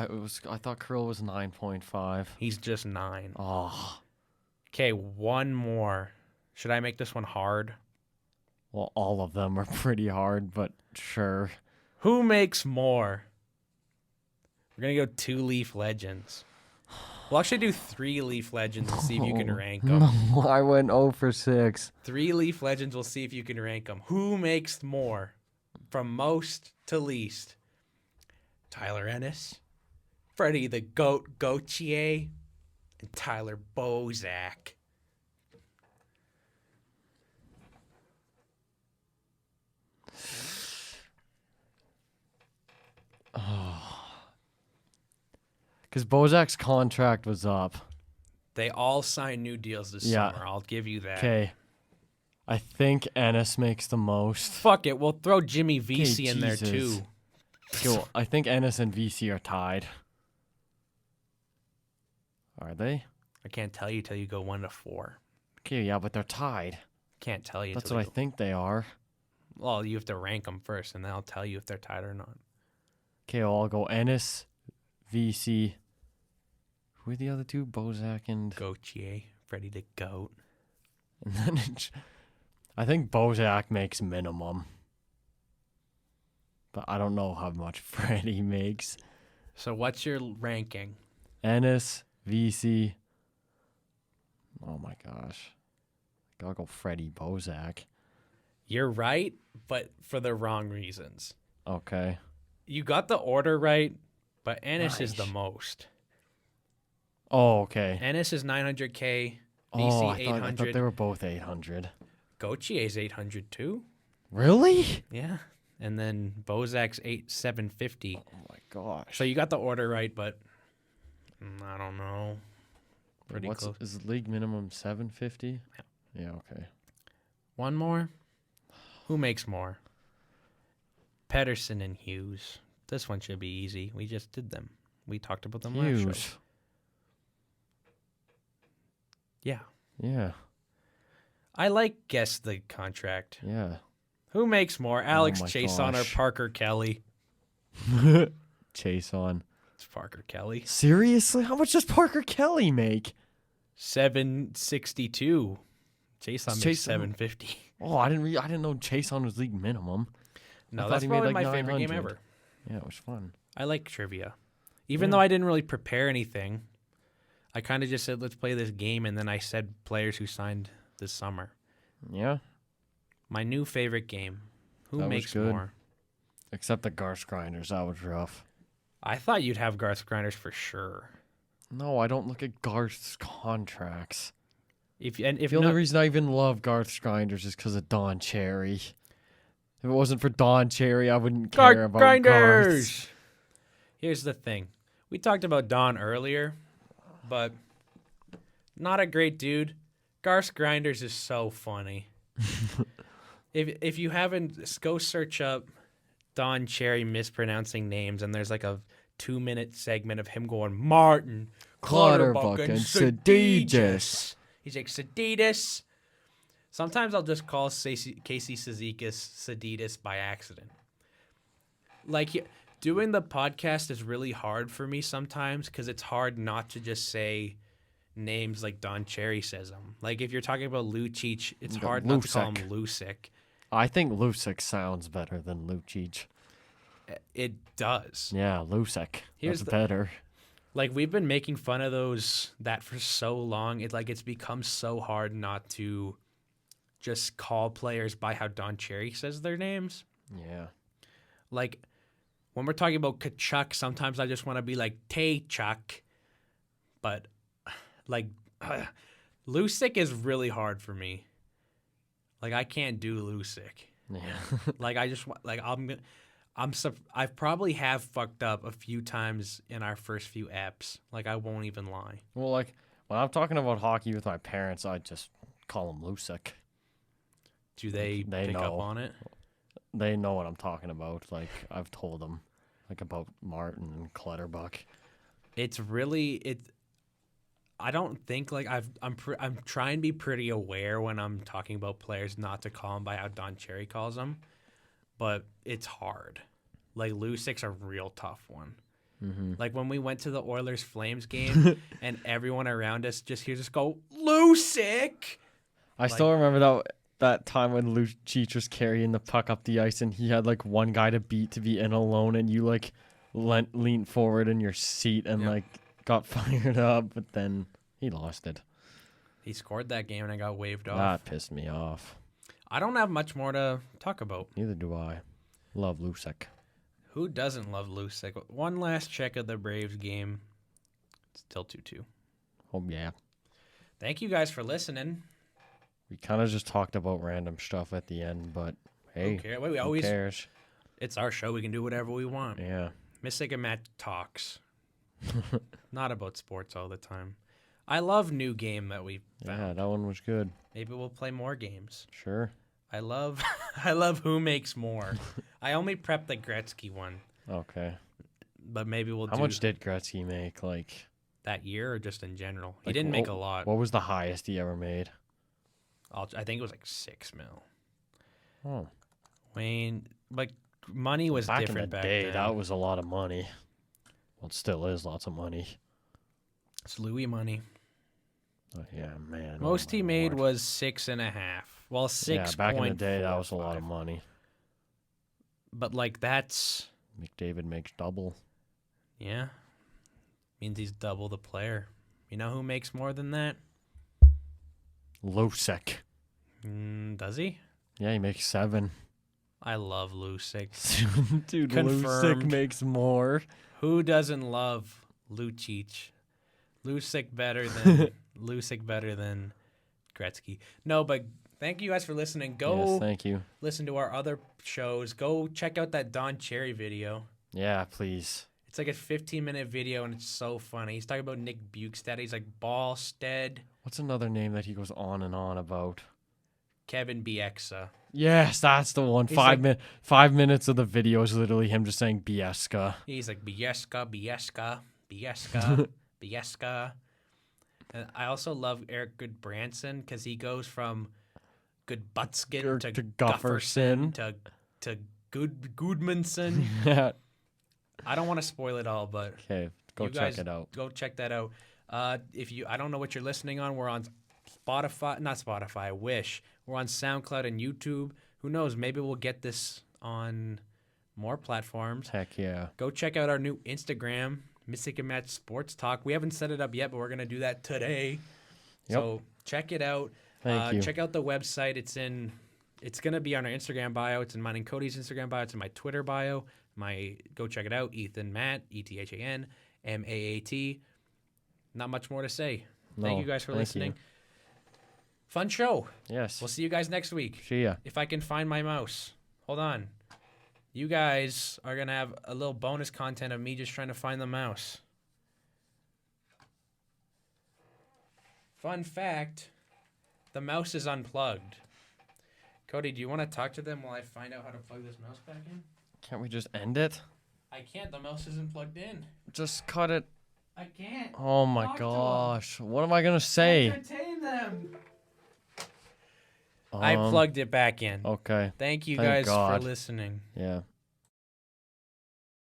I thought Kirill was 9.5. He's just 9. Oh. Okay, one more. Should I make this one hard? Well, all of them are pretty hard, but sure. Who makes more? We're going to go 2 Leaf Legends. We'll actually do 3 Leaf Legends and see if you can rank them. No, I went 0 for 6. 3 Leaf Legends, we'll see if you can rank them. Who makes more? From most to least. Tyler Ennis, Freddie the Goat Gauthier, and Tyler Bozak. Because Bozak's contract was up. They all signed new deals this Yeah. summer. I'll give you that. Okay. I think Ennis makes the most. Fuck it. We'll throw Jimmy Vesey in there Jesus. too. Cool. I think Ennis and VC are tied. Are they? I can't tell you till you go 1 to 4. Okay, yeah, but they're tied. Can't tell you. That's till what I they go- think they are. Well, you have to rank them first, and then I'll tell you if they're tied or not. Okay, well, I'll go Ennis, VC. Who are the other two? Bozak and... Gauthier, Freddie the Goat. And then I think Bozak makes minimum. But I don't know how much Freddie makes. So what's your ranking? Ennis, VC. Oh my gosh. I'll go Freddie Bozak. You're right, but for the wrong reasons. Okay. You got the order right, but Ennis is the Nice. most. Oh, okay. Ennis is 900K, Oh, VC I thought 800. they were both 800. Gautier's 800 too. Really? Yeah. And then Bozak's 750. Oh my gosh. So you got the order right, but I don't know. Pretty close. Is the league minimum 750? Yeah, okay. One more? Who makes more? Pedersen and Hughes. This one should be easy. We just did them. We talked about them last show. Hughes. Yeah. Yeah. I like guess the contract. Yeah. Who makes more? Alex my Chason or gosh. Parker Kelly? Chase on. It's Parker Kelly. Seriously? How much does Parker Kelly make? 762. Chason makes Chason- 750. Oh, I didn't know Chase on was league minimum. No, thought that's he made, probably like, my favorite game 900. ever. Yeah, it was fun. I like trivia. Even Yeah. though I didn't really prepare anything, I kind of just said, let's play this game, and then I said players who signed this summer. Yeah. My new favorite game. Who That was makes good. more? Except the Garth Grinders. That was rough. I thought you'd have Garth Grinders for sure. No, I don't look at Garth's contracts. If The only not, reason I even love Garth Grinders is because of Don Cherry. If it wasn't for Don Cherry, I wouldn't care Garth about Grinders. Garth's. Here's the thing. We talked about Don earlier, but not a great dude. Garth Grinders is so funny. If you haven't, go search up Don Cherry mispronouncing names, and there's like a 2-minute segment of him going, Martin, Clutterbuck, and Sedigas. He's like, Sedigas. Sometimes I'll just call Casey Sedigas by accident. Like, doing the podcast is really hard for me sometimes because it's hard not to just say names like Don Cherry says them. Like, if you're talking about Lucic, it's hard not to call him Lucic. I think Lucic sounds better than Lucic. It does. Yeah, Lucic. That's better. Like, we've been making fun of that for so long. It's become so hard not to just call players by how Don Cherry says their names. Yeah. Like, when we're talking about Kachuk, sometimes I just want to be like, Tay-Chuck. But, like, Lucic is really hard for me. Like, I can't do Lucic. Yeah. Like, I probably have fucked up a few times in our first few eps. Like, I won't even lie. Well, like, when I'm talking about hockey with my parents, I just call them Lucic. Do they pick know. up on it? They know what I'm talking about. Like, I've told them, like, about Martin and Clutterbuck. I don't think, like, I'm trying to be pretty aware when I'm talking about players not to call them by how Don Cherry calls them, but it's hard. Like, Lucic's a real tough one. Mm-hmm. Like, when we went to the Oilers-Flames game and everyone around us just hears us go, Lucic! I still remember that time when Lucic was carrying the puck up the ice and he had, like, one guy to beat to be in alone and you, like, leaned forward in your seat and, like, got fired up, but then he lost it. He scored that game and I got waved off. That pissed me off. I don't have much more to talk about. Neither do I. Love Lucic. Who doesn't love Lucic? One last check of the Braves game. Still 2-2. Oh, yeah. Thank you guys for listening. We kind of just talked about random stuff at the end, but hey, who cares? It's our show. We can do whatever we want. Yeah. Misyk and Maat talks. Not about sports all the time. I love new game that we found. Yeah, that one was good. Maybe we'll play more games. Sure. I love who makes more. I only prepped the Gretzky one. Okay. But maybe we'll How much did Gretzky make, like, that year or just in general? He didn't make a lot. What was the highest he ever made? I think it was like 6 mil. Oh. Wayne, like, money was back different in the back day. then. That was a lot of money. Well, it still is lots of money. It's Louis money. Oh, yeah, man. Most he made was 6.5. Well, 6. Yeah, back in the day, that was a lot of money. But, like, that's... McDavid makes double. Yeah. Means he's double the player. You know who makes more than that? Lucic. Does he? Yeah, he makes 7. I love Lucic. Dude, Confirmed. Lucic makes more. Who doesn't love Lucic? Lucic better than Gretzky. No, but thank you guys for listening. Go Yes, thank you. listen to our other shows. Go check out that Don Cherry video. Yeah, please. It's like a 15-minute video, and it's so funny. He's talking about Nick Bukestad. He's like Ballstead, What's another name that he goes on and on about? Kevin Bieksa. Yes, that's the one. He's 5 minutes of the video is literally him just saying Bieska. He's like Bieska. And I also love Eric Goodbranson because he goes from Goodbutskin to Gufferson to Goodmanson. Yeah. I don't want to spoil it all, but Okay, go you check guys it out. Go check that out. I don't know what you're listening on. We're on Spotify, not Spotify. Wish we're on SoundCloud and YouTube. Who knows? Maybe we'll get this on more platforms. Heck yeah. Go check out our new Instagram, Misyk and Maat Sports Talk. We haven't set it up yet, but we're gonna do that today. Yep. So check it out. Thank you. Check out the website. It's gonna be on our Instagram bio. It's in mine and Cody's Instagram bio. It's in my Twitter bio. Go check it out. Ethan Maat, ETHAN MAAT. Not much more to say. Thank you guys for listening. You. Fun show. Yes. We'll see you guys next week. See ya. If I can find my mouse. Hold on. You guys are going to have a little bonus content of me just trying to find the mouse. Fun fact, the mouse is unplugged. Cody, do you want to talk to them while I find out how to plug this mouse back in? Can't we just end it? I can't. The mouse isn't plugged in. Just cut it. I can't. Oh my Talk to 'em. gosh. What am I gonna say? Entertain them. I plugged it back in. Okay. Thank you Thank guys God. for listening. Yeah.